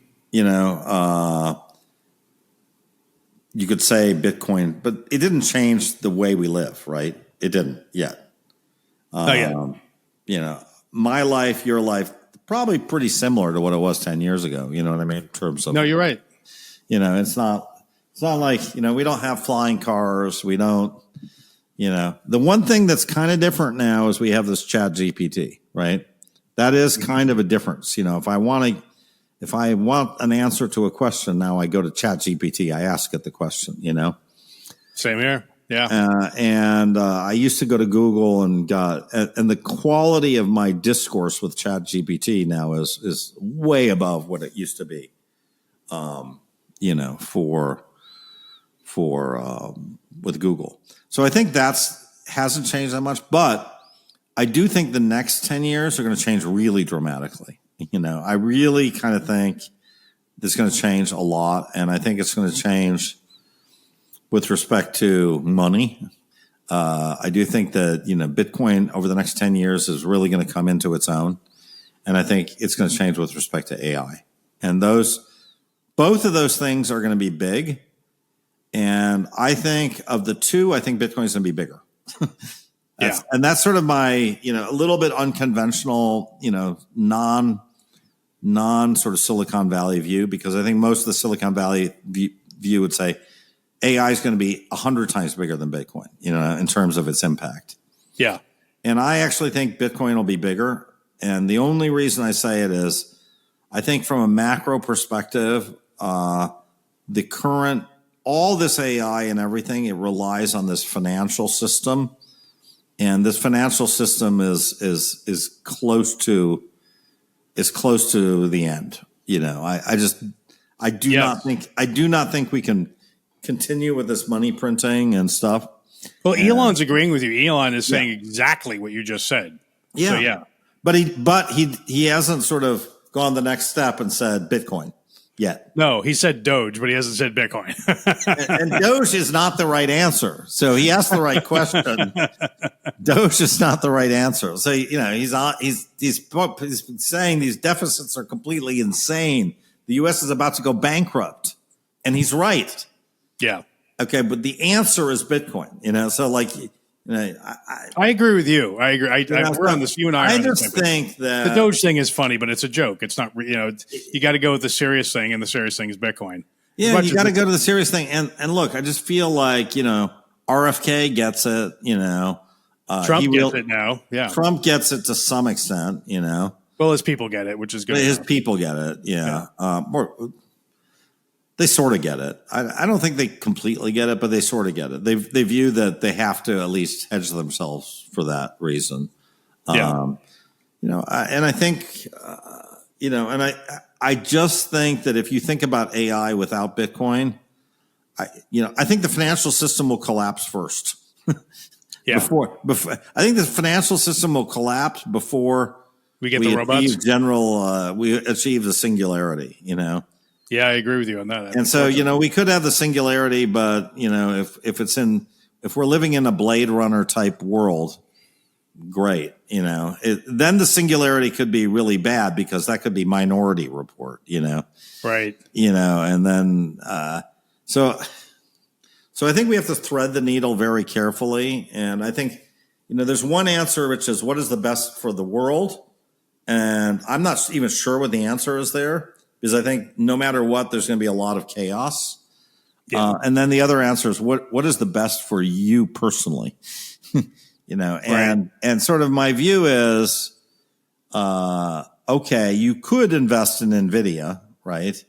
You could say Bitcoin, but it didn't change the way we live, right? It didn't yet. Not yet. My life, your life, probably pretty similar to what it was 10 years ago. You know what I mean? In terms of, no, you're right. It's not like, we don't have flying cars. We don't, the one thing that's kind of different now is we have this ChatGPT, right? That is kind of a difference. If I want an answer to a question, now I go to ChatGPT. I ask it the question, Same here. Yeah. I used to go to Google and the quality of my discourse with ChatGPT now is way above what it used to be. with Google. So I think hasn't changed that much, but I do think the next 10 years are going to change really dramatically. I really kind of think it's going to change a lot, and I think it's going to change with respect to money. I do think that Bitcoin over the next 10 years is really going to come into its own, and I think it's going to change with respect to AI. And both of those things are going to be big. And I think of the two, I think Bitcoin is going to be bigger. And that's sort of my a little bit unconventional non sort of Silicon Valley view, because I think most of the Silicon Valley view would say AI is going to be 100 times bigger than Bitcoin, in terms of its impact. Yeah. And I actually think Bitcoin will be bigger. And the only reason I say it is I think from a macro perspective, all this AI and everything, it relies on this financial system. And this financial system is close to the end. I do not think we can continue with this money printing and stuff. Well, Elon's agreeing with you. Elon is saying exactly what you just said. Yeah. So, yeah. But he hasn't sort of gone the next step and said Bitcoin yet. No, he said Doge, but he hasn't said Bitcoin. and Doge is not the right answer. So he asked the right question. Doge is not the right answer. So he's saying these deficits are completely insane. The U.S. is about to go bankrupt, and he's right. Yeah. Okay, but the answer is Bitcoin. So I agree with you. I agree. We're on this. You and I. I just think that the Doge thing is funny, but it's a joke. It's not. You got to go with the serious thing, and the serious thing is Bitcoin. Yeah, you got to go to the serious thing. And look, I just feel like RFK gets it. Trump gets it now. Yeah, Trump gets it to some extent. Well, his people get it, which is good. His people get it. Yeah. They sort of get it. I don't think they completely get it, but they sort of get it. They view that they have to at least hedge themselves for that reason. And I think, and I just think that if you think about AI without Bitcoin, I think the financial system will collapse first. Yeah. Before, I think the financial system will collapse before we get the robots. We achieve the singularity. Yeah, I agree with you on that. And so, we could have the singularity, but if we're living in a Blade Runner type world, great. Then the singularity could be really bad, because that could be Minority Report. Right. And then so I think we have to thread the needle very carefully. And I think there's one answer, which is what is the best for the world, and I'm not even sure what the answer is there. Because I think no matter what, there's going to be a lot of chaos. Yeah. And then the other answer is what is the best for you personally? And sort of my view is, okay, you could invest in NVIDIA, right?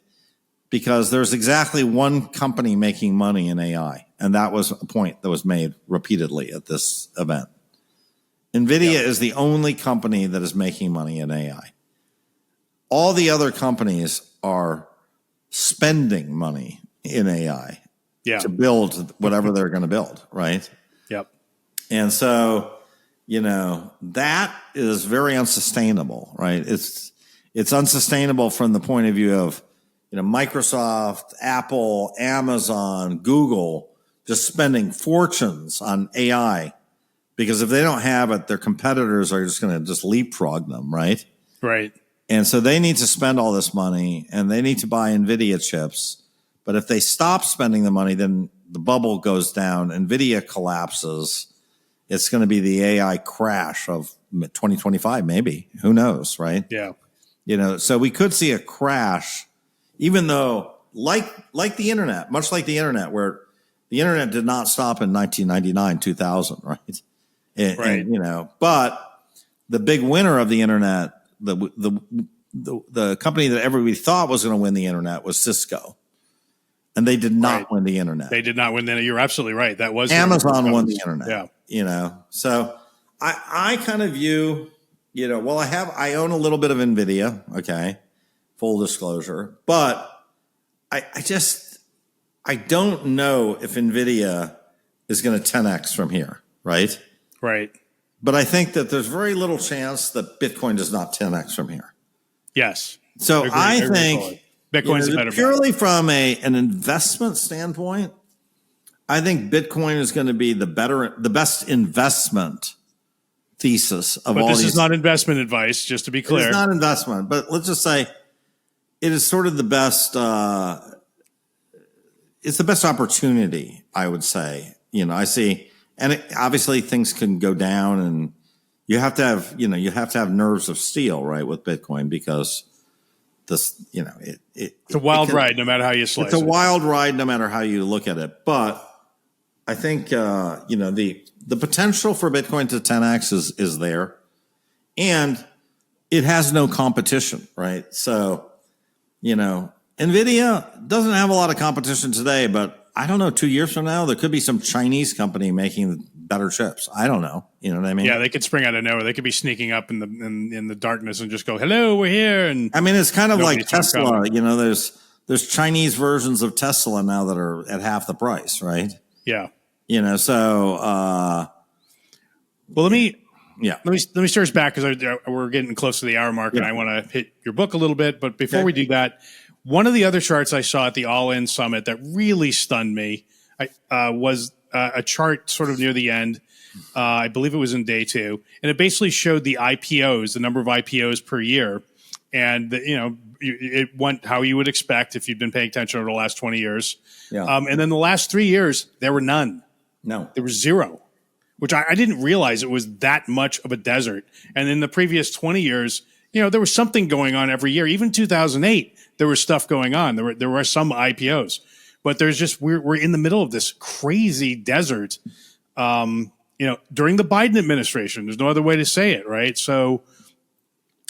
Because there's exactly one company making money in AI. And that was a point that was made repeatedly at this event. NVIDIA is the only company that is making money in AI. All the other companies are spending money in AI to build whatever they're going to build, right? Yep. And so, that is very unsustainable, right? It's unsustainable from the point of view of, Microsoft, Apple, Amazon, Google just spending fortunes on AI, because if they don't have it, their competitors are just going to just leapfrog them, right? Right. And so they need to spend all this money, and they need to buy NVIDIA chips. But if they stop spending the money, then the bubble goes down, NVIDIA collapses. It's going to be the AI crash of 2025, maybe. Who knows, right? Yeah. So we could see a crash, even though, like the internet, much like the internet, where the internet did not stop in 1999, 2000, right? And, but the big winner of the internet, the company that everybody thought was going to win the internet was Cisco, and they did not win the internet. They did not win the. You're absolutely right. That was Amazon won the internet. Yeah. So I kind of view, I own a little bit of NVIDIA. Okay, full disclosure, but I don't know if NVIDIA is going to 10x from here, right? Right. But I think that there's very little chance that Bitcoin does not 10x from here. Yes. So I think Bitcoin's a better purely bet. From an investment standpoint, I think Bitcoin is going to be the best investment thesis of all these. But this is not investment advice, just to be clear. It's not investment, but let's just say it is sort of the best. It's the best opportunity, I would say. I see, and obviously things can go down, and you have to have nerves of steel, right, with Bitcoin, because this, it's a wild ride, no matter how you slice it. It's a wild ride, no matter how you look at it. But I think the potential for Bitcoin to 10x is there, and it has no competition, right? So, NVIDIA doesn't have a lot of competition today, but I don't know, 2 years from now, there could be some Chinese company making better chips. I don't know. You know what I mean? Yeah, they could spring out of nowhere. They could be sneaking up in the darkness and just go, "Hello, we're here." And I mean, it's kind of like Tesla. There's Chinese versions of Tesla now that are at half the price, right? Yeah. So well, let me steer us back, because we're getting close to the hour mark, and I want to hit your book a little bit. But before we do that, one of the other charts I saw at the All In Summit that really stunned me was a chart sort of near the end. I believe it was in day 2, and it basically showed the IPOs, the number of IPOs per year, and it went how you would expect if you'd been paying attention over the last 20 years. Yeah. And then the last 3 years, there were none. No, there was zero, which I didn't realize it was that much of a desert. And in the previous 20 years, there was something going on every year. Even 2008, there was stuff going on. There were some IPOs, but there's just we're in the middle of this crazy desert. During the Biden administration, there's no other way to say it, right? So,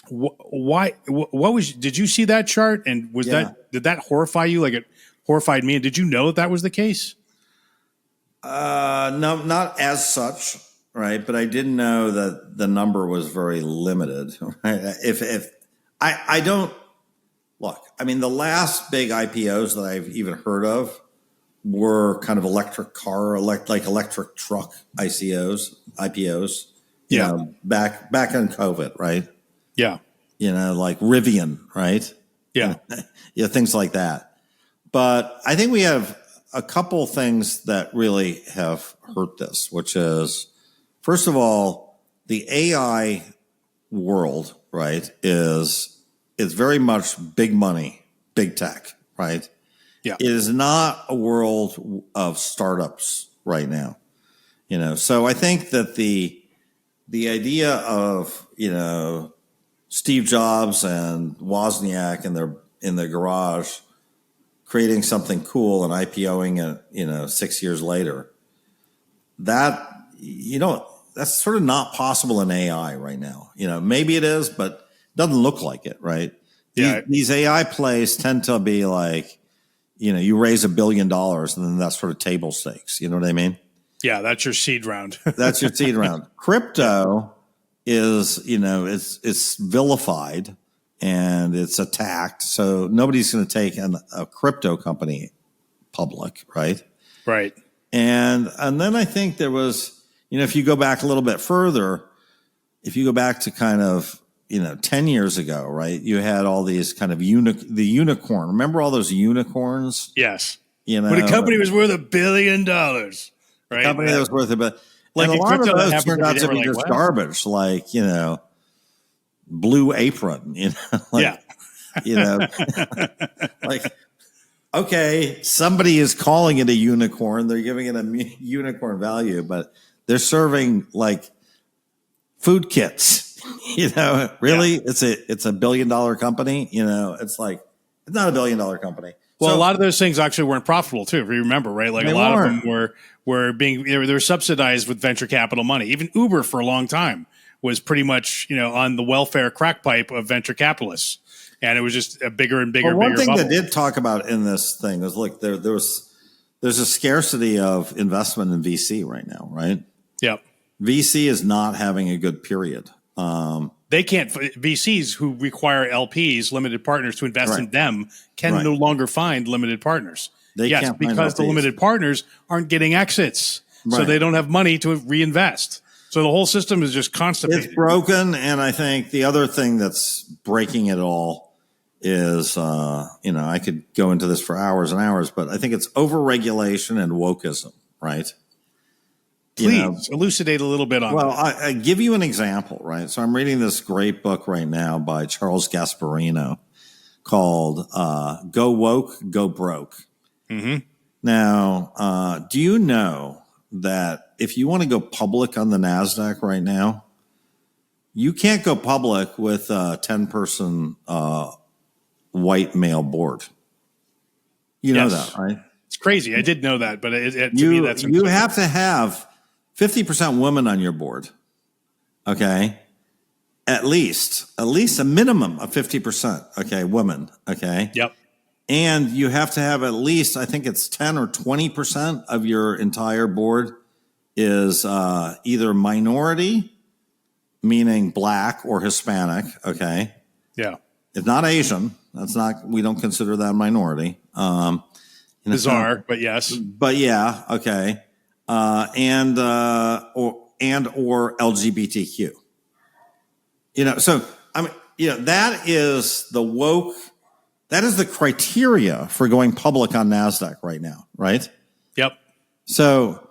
did you see that chart? And did that horrify you? Like it horrified me. And did you know that was the case? No, not as such, right? But I didn't know that the number was very limited. Right? If I don't look, I mean, the last big IPOs that I've even heard of were kind of electric car, like electric truck IPOs. Yeah, back in COVID, right? Yeah, like Rivian, right? Yeah, things like that. But I think we have a couple things that really have hurt this, which is, first of all, the AI world, right, is very much big money, big tech, right? Yeah. It is not a world of startups right now. So I think that the idea of, Steve Jobs and Wozniak in their garage creating something cool and IPOing it, 6 years later, that's sort of not possible in AI right now. Maybe it is, but it doesn't look like it, right? Yeah. These AI plays tend to be like, you raise $1 billion and then that's sort of table stakes. You know what I mean? Yeah, that's your seed round. That's your seed round. Crypto is, it's vilified and it's attacked. So nobody's going to take a crypto company public, right? Right. And then I think there was, if you go back a little bit further, if you go back to kind of, 10 years ago, right? You had all these kind of the unicorn. Remember all those unicorns? Yes. When a company was worth $1 billion, right? A company that was worth a bit. Like and a lot of those turned out to be just garbage, like, Blue Apron, like, like, okay, somebody is calling it a unicorn. They're giving it a unicorn value, but they're serving like food kits. Really, yeah. It's a $1 billion company. It's like, it's not a $1 billion company. Well, a lot of those things actually weren't profitable too, if you remember, right? Like a lot of them were being they were subsidized with venture capital money. Even Uber for a long time was pretty much on the welfare crack pipe of venture capitalists, and it was just a bigger and bigger. Well, one thing bubble. they did talk about in this thing is, look, there's a scarcity of investment in VC right now, right? Yep. VC is not having a good period They can't. VCs who require LPs, limited partners, to invest in them can no longer find limited partners. They can't because the limited partners aren't getting exits, so they don't have money to reinvest. So the whole system is just constipated. It's broken, and I think the other thing that's breaking it all is, I could go into this for hours and hours, but I think it's overregulation and wokeism, right? Please elucidate a little bit on that. Well, I give you an example, right? So I'm reading this great book right now by Charles Gasparino called Go Woke, Go Broke. Mm-hmm. Now, do you know that if you want to go public on the NASDAQ right now, you can't go public with a 10-person white male board? You know that, right? It's crazy. I did know that, but to me, that's insane. You have to have 50% women on your board. Okay. At least a minimum of 50%. Okay. Women. Okay. Yep. And you have to have at least, I think it's 10 or 20% of your entire board is either minority, meaning black or Hispanic. Okay. Yeah. It's not Asian. We don't consider that a minority. Bizarre, but yes. But yeah. Okay. And or LGBTQ. So I mean, that is the woke. That is the criteria for going public on NASDAQ right now, right? Yep. So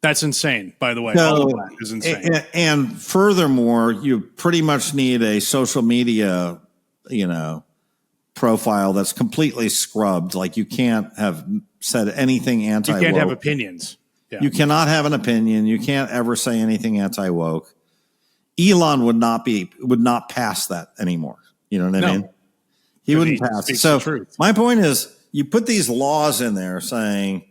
that's insane. By the way, so, all of that is insane. And furthermore, you pretty much need a social media, profile that's completely scrubbed. Like you can't have said anything anti-woke. You can't have opinions. Yeah. You cannot have an opinion. You can't ever say anything anti-woke. Elon would not pass that anymore. You know what I mean? He wouldn't pass it. So my point is, you put these laws in there saying,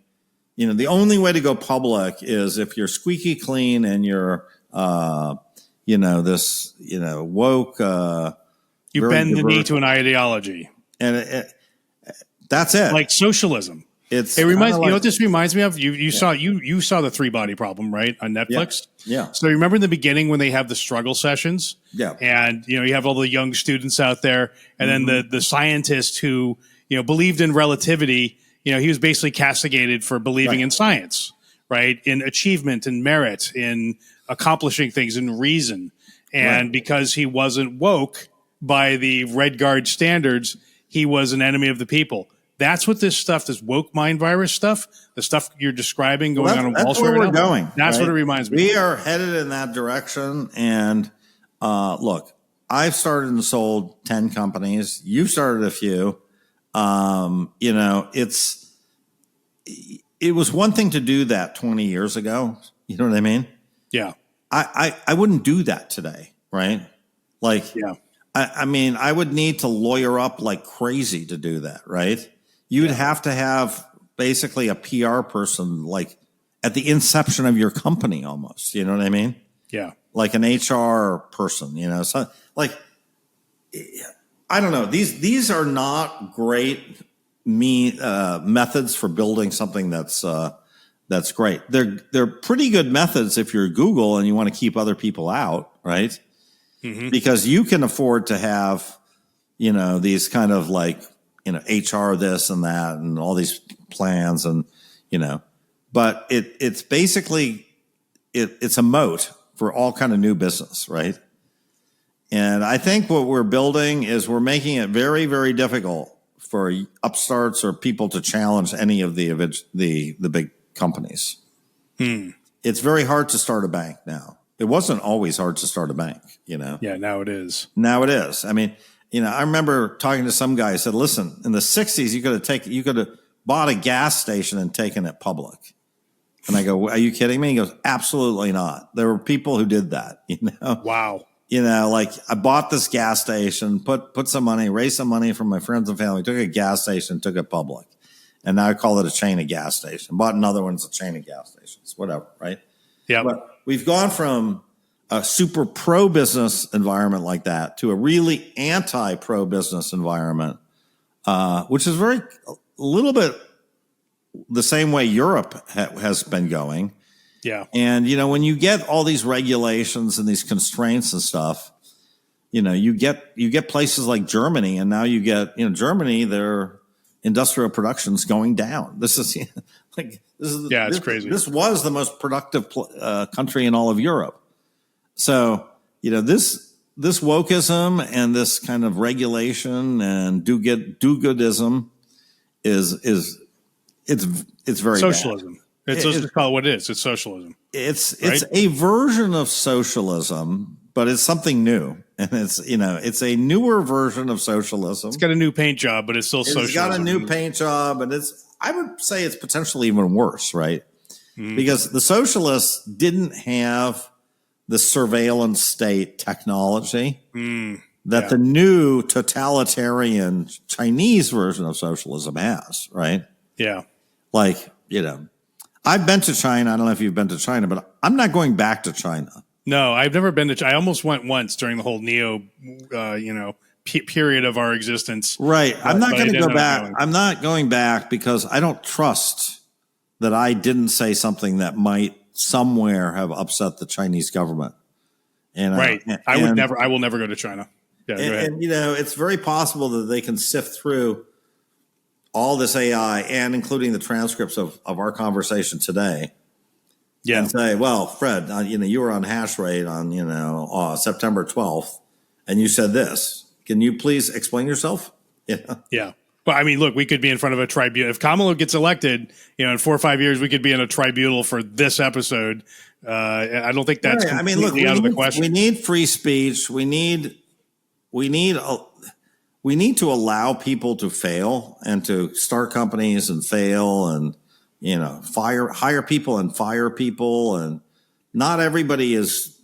the only way to go public is if you're squeaky clean and you're, woke. You bend the knee to an ideology. And that's it. Like socialism. It reminds me. What this reminds me of? You saw the 3-Body Problem, right, on Netflix. Yeah. So you remember in the beginning when they have the struggle sessions. Yeah. And you have all the young students out there, and then the scientist who believed in relativity. He was basically castigated for believing in science, right, in achievement and merit, in accomplishing things, in reason, and because he wasn't woke by the Red Guard standards, he was an enemy of the people. That's what this stuff, this woke mind virus stuff, the stuff you're describing going on Wall Street. That's where we're going. That's what it reminds me. We are headed in that direction. And look, I've started and sold 10 companies. You've started a few. It was one thing to do that 20 years ago. You know what I mean? Yeah. I wouldn't do that today, right? I would need to lawyer up like crazy to do that, right? You'd have to have basically a PR person like at the inception of your company almost. You know what I mean? Yeah. Like an HR person, So I don't know. These are not great methods for building something that's great. They're pretty good methods if you're Google and you want to keep other people out, right? Mm-hmm. Because you can afford to have, these kind of like, HR this and that and all these plans and, but it's basically, it's a moat for all kind of new business, right? And I think what we're building is we're making it very, very difficult for upstarts or people to challenge any of the big companies. It's very hard to start a bank now. It wasn't always hard to start a bank, Yeah, now it is. Now it is. I mean, I remember talking to some guy who said, listen, in the 60s, you could have bought a gas station and taken it public. And I go, are you kidding me? He goes, absolutely not. There were people who did that, Wow. Like I bought this gas station, put some money, raised some money from my friends and family, took a gas station, took it public. And now I call it a chain of gas stations. Bought another one, it's a chain of gas stations, whatever, right? Yeah. But we've gone from a super pro-business environment like that to a really anti-pro-business environment, which is a little bit the same way Europe has been going. Yeah. And, when you get all these regulations and these constraints and stuff, you get places like Germany, and now you get, Germany, their industrial production's going down. It's crazy. This was the most productive country in all of Europe. So, this wokeism and this kind of regulation and do-goodism it's very socialism. bad. Let's just call it what it is. It's socialism. It's a version of socialism, but it's something new, and it's a newer version of socialism. It's got a new paint job, but it's still socialism. It's got a new paint job, and I would say it's potentially even worse, right? Because the socialists didn't have the surveillance state technology that the new totalitarian Chinese version of socialism has, right? Yeah. Like, I've been to China. I don't know if you've been to China, but I'm not going back to China. No, I've never been to China. I almost went once during the whole Neo, period of our existence. Right. I'm not going to go back. I'm not going back because I don't trust that I didn't say something that might somewhere have upset the Chinese government. And right. I will never go to China. Yeah. Go ahead. And it's very possible that they can sift through all this AI and including the transcripts of our conversation today. Yeah. And say, well, Fred, you were on Hash Rate on, September 12th, and you said this. Can you please explain yourself? Yeah. Well, I mean, look, we could be in front of a tribunal. If Kamala gets elected, in 4 or 5 years, we could be in a tribunal for this episode. I don't think that's completely out of the question. We need free speech. We need to allow people to fail and to start companies and fail and, hire people and fire people. And not everybody is,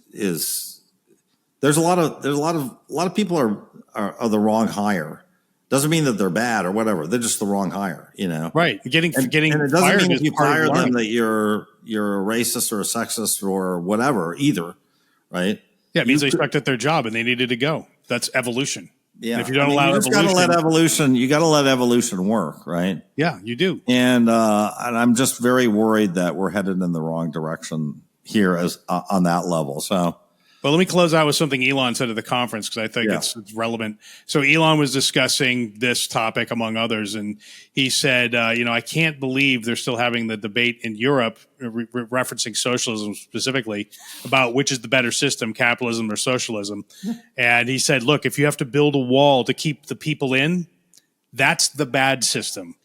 there's a lot of people are the wrong hire. Doesn't mean that they're bad or whatever. They're just the wrong hire, Right. Getting and it doesn't fired mean if is you part of fire them learning. that you're a racist or a sexist or whatever either. Right. Yeah. It means they sucked at their job and they needed to go. That's evolution. Yeah. And if you don't allow evolution, you got to let evolution work. Right. Yeah, you do. And I'm just very worried that we're headed in the wrong direction here on that level. So, well, let me close out with something Elon said at the conference because I think it's relevant. So Elon was discussing this topic among others, and he said, I can't believe they're still having the debate in Europe, referencing socialism specifically, about which is the better system, capitalism or socialism. And he said, look, if you have to build a wall to keep the people in, that's the bad system.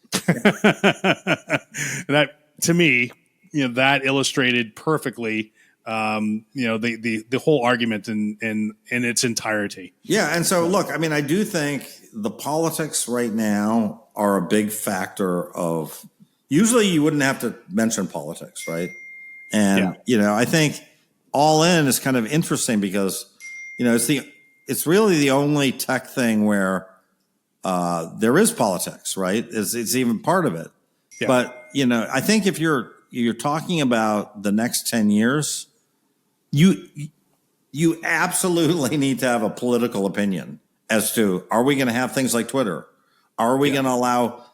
That, to me, that illustrated perfectly the whole argument in its entirety. Yeah. And so, look, I do think the politics right now are a big factor of, usually you wouldn't have to mention politics, right? And, I think All In is kind of interesting because, it's really the only tech thing where there is politics, right? It's even part of it. Yeah. But, I think if you're talking about the next 10 years, you absolutely need to have a political opinion as to, are we going to have things like Twitter? Are we going to allow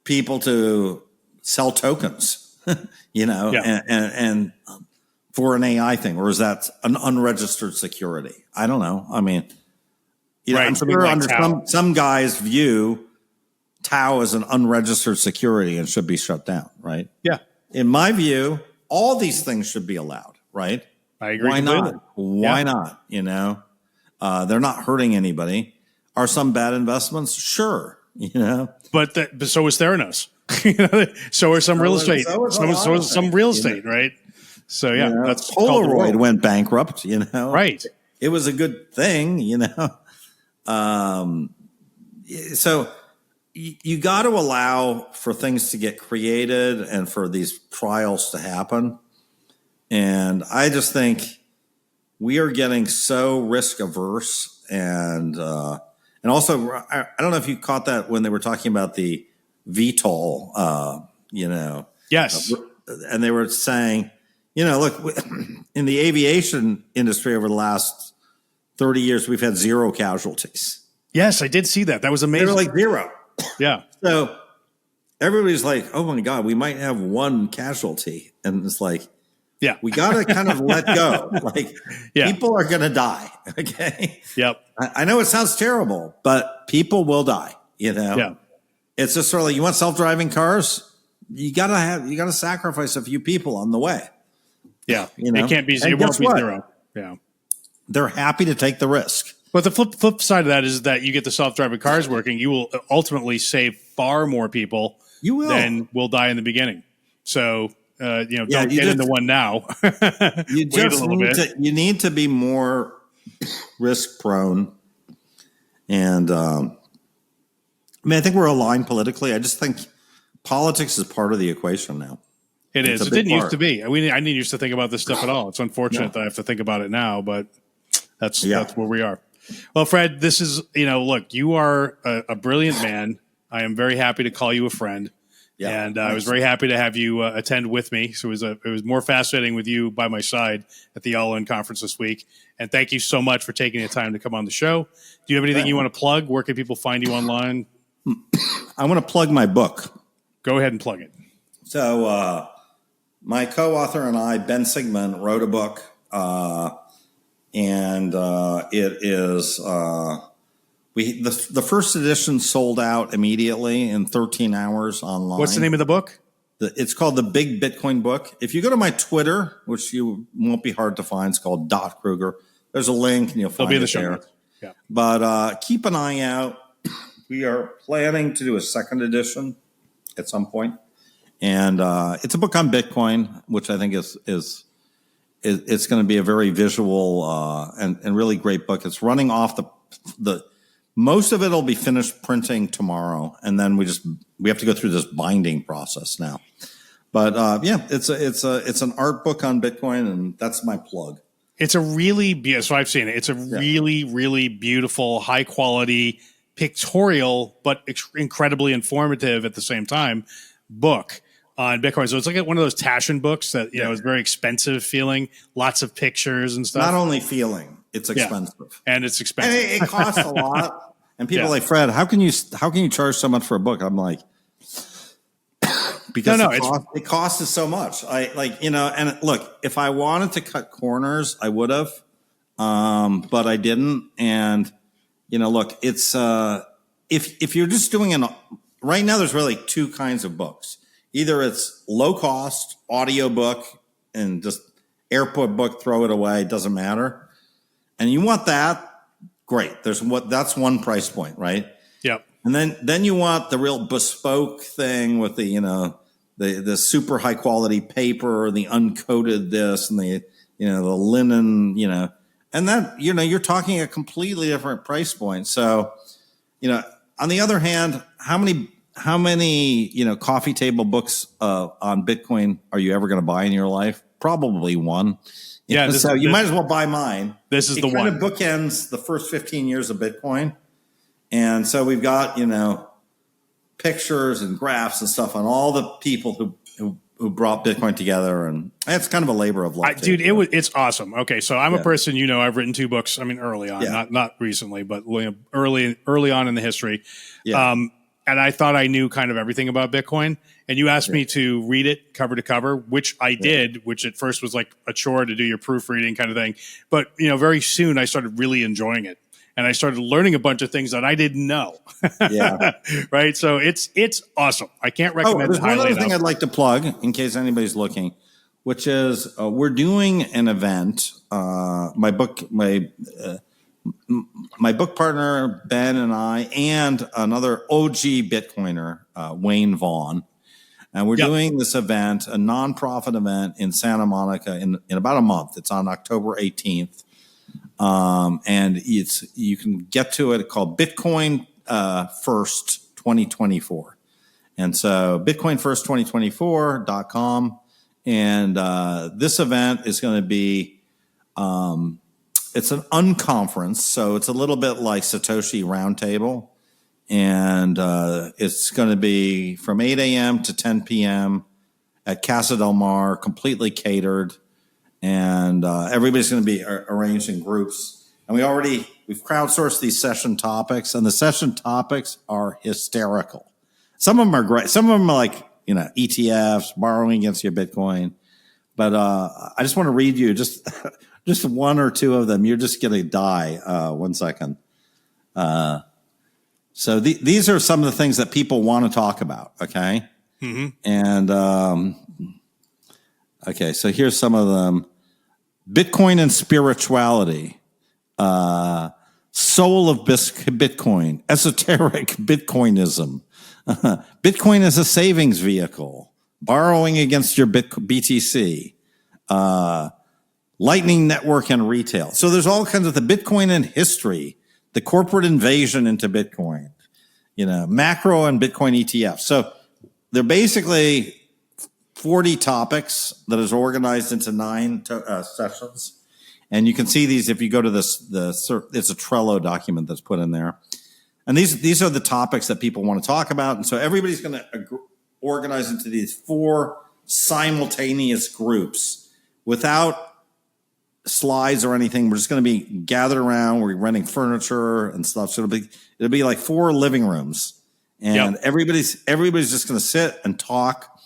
people to sell tokens, and for an AI thing, or is that an unregistered security? I don't know. I'm sure under some guys view Tau as an unregistered security and should be shut down, right? Yeah. In my view, all these things should be allowed, right? I agree. Why not? Why not? They're not hurting anybody. Are some bad investments? Sure. But so is Theranos. So are some real estate. So is some real estate, right? So that's Polaroid went bankrupt. Right. It was a good thing. So you got to allow for things to get created and for these trials to happen. And I just think we are getting so risk averse, and also I don't know if you caught that when they were talking about the VTOL, Yes, and they were saying, look, in the aviation industry over the last 30 years, we've had zero casualties. Yes, I did see that. That was amazing. They were like zero. Yeah. So everybody's like, oh my God, we might have one casualty, and it's like, Yeah. We got to kind of let go. Like Yeah. people are going to die. Okay. Yep. I know it sounds terrible, but people will die, you know? Yeah. It's just sort of like, you want self-driving cars? You gotta sacrifice a few people on the way. Yeah. You know? It can't be, And it won't guess be what? zero. Yeah. They're happy to take the risk. But the flip side of that is that you get the self-driving cars working, you will ultimately save far more people You will. than will die in the beginning. So, don't you get into one now. You Wait a just little bit. you need to be more risk prone. And I think we're aligned politically. I just think politics is part of the equation now. It It's is. a It big didn't used part. to be. I didn't used to think about this stuff at all. It's unfortunate that I have to think about it now, but that's where we are. Well, Fred, this is, look, you are a brilliant man. I am very happy to call you a friend. Yeah, And I was very happy to have you attend with me. So it was more fascinating with you by my side at the All In conference this week. And thank you so much for taking the time to come on the show. Do you have anything you want to plug? Where can people find you online? I want to plug my book. Go ahead and plug it. So my co-author and I, Ben Sigmund, wrote a book, and it is the first edition sold out immediately in 13 hours online. What's the name of the book? It's called The Big Bitcoin Book. If you go to my Twitter, which you won't be hard to find, it's called .Krueger. There's a link, and you'll find It'll be in the it show there. notes. Yeah. But keep an eye out. We are planning to do a second edition at some point. And it's a book on Bitcoin, which I think is it's going to be a very visual and really great book. It's running off the most of it will be finished printing tomorrow, and then we have to go through this binding process now. But it's an art book on Bitcoin, and that's my plug. It's a really so I've seen it. It's a really, really beautiful, high quality, pictorial, but incredibly informative at the same time book on Bitcoin. So it's like one of those Taschen books that is very expensive feeling, lots of pictures and stuff. Not only feeling, it's expensive, and it's expensive. And it costs a lot. And people are like, Fred, how can you charge so much for a book? I'm like, because it costs us so much. And look, if I wanted to cut corners, I would have, but I didn't. And look, it's if you're just doing right now, there's really two kinds of books. Either it's low cost audio book and just airport book, throw it away, it doesn't matter. And you want that, great. That's one price point, right? Yep. And then you want the real bespoke thing with the super high quality paper, the uncoated this and the linen, and that you're talking a completely different price point. So, on the other hand, how many coffee table books on Bitcoin are you ever going to buy in your life? Probably one. So you might as well buy mine. This is the one. It kind of bookends the first 15 years of Bitcoin. And so we've got, pictures and graphs and stuff on all the people who brought Bitcoin together. And it's kind of a labor of love. Dude, it's awesome. Okay. So I'm a person, I've written 2 books. I mean, early on, not recently, but early on in the history. Yeah. And I thought I knew kind of everything about Bitcoin. And you asked me to read it cover to cover, which I did, which at first was like a chore to do your proofreading kind of thing. But, very soon I started really enjoying it. And I started learning a bunch of things that I didn't know. Yeah. Right. So it's awesome. I can't recommend it highly enough. One other thing I'd like to plug in case anybody's looking, which is we're doing an event. My book partner, Ben, and I, and another OG Bitcoiner, Wayne Vaughn. And we're doing this event, a nonprofit event in Santa Monica in about a month. It's on October 18th. And you can get to it called Bitcoin First 2024. And so bitcoinfirst2024.com. And this event is going to be it's an unconference, so it's a little bit like Satoshi Roundtable. And it's going to be from 8 a.m. to 10 p.m. at Casa del Mar, completely catered. And everybody's going to be arranged in groups. And we've crowdsourced these session topics, and the session topics are hysterical. Some of them are great. Some of them are like, ETFs, borrowing against your Bitcoin. But I just want to read you just just one or two of them. You're just going to die. 1 second. So these are some of the things that people want to talk about. Okay. Mm-hmm. And okay, so here's some of them: Bitcoin and spirituality, soul of Bitcoin, esoteric Bitcoinism, Bitcoin as a savings vehicle, borrowing against your BTC, Lightning Network and retail. So there's all kinds of the Bitcoin and history, the corporate invasion into Bitcoin, macro and Bitcoin ETF. So they're basically 40 topics that is organized into 9 sessions. And you can see these if you go to it's a Trello document that's put in there. And these are the topics that people want to talk about. And so everybody's going to organize into these 4 simultaneous groups without slides or anything. We're just going to be gathered around. We're renting furniture and stuff. So it'll be like 4 living rooms. And everybody's just going to sit and talk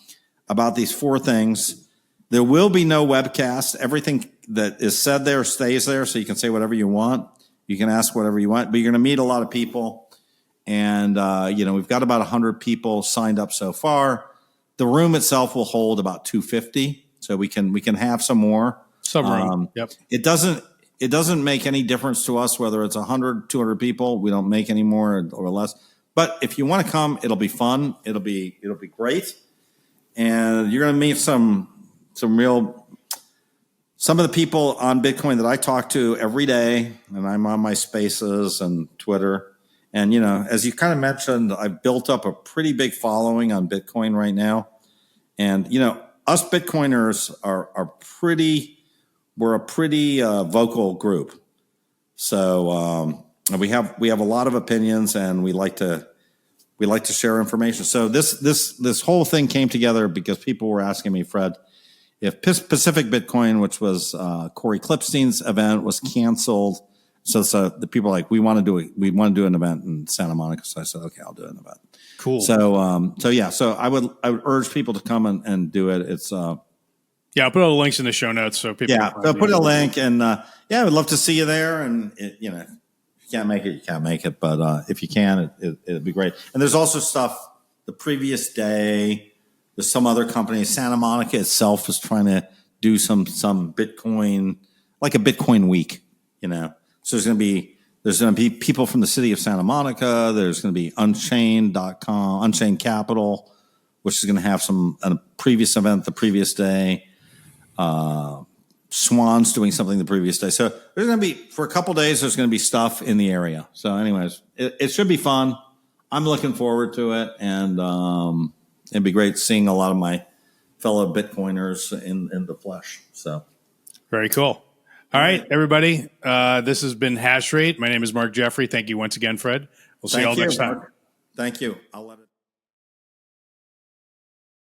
about these 4 things. There will be no webcast. Everything that is said there stays there, so you can say whatever you want. You can ask whatever you want, but you're going to meet a lot of people. And, we've got about 100 people signed up so far. The room itself will hold about 250, so we can have some more. Some room. It doesn't make any difference to us whether it's 100, 200 people. We don't make any more or less. But if you want to come, it'll be fun. It'll be great. And you're going to meet some of the people on Bitcoin that I talk to every day, and I'm on my Spaces and Twitter. And, as you kind of mentioned, I've built up a pretty big following on Bitcoin right now. And, us Bitcoiners we're a pretty vocal group. So we have a lot of opinions, and we like to share information. So this whole thing came together because people were asking me, Fred, if Pacific Bitcoin, which was Corey Klippstein's event, was canceled. So the people are like, we want to do an event in Santa Monica. So I said, okay, I'll do an event. Cool. So So I would urge people to come and do it. It's I'll put all the links in the show notes so people. So put a link, and I would love to see you there. And if you can't make it, you can't make it. But if you can, it'd be great. And there's also stuff the previous day. There's some other company. Santa Monica itself is trying to do some Bitcoin, like a Bitcoin week. So there's going to be people from the city of Santa Monica. There's going to be Unchained.com, Unchained Capital, which is going to have a previous event the previous day. Swan's doing something the previous day. So there's going to be, for a couple days, there's going to be stuff in the area. So anyways, it should be fun. I'm looking forward to it. And it'd be great seeing a lot of my fellow Bitcoiners in the flesh. So very cool. All right, everybody. This has been Hash Rate. My name is Mark Jeffrey. Thank you once again, Fred. We'll see you all next time. Thank you. I'll let it.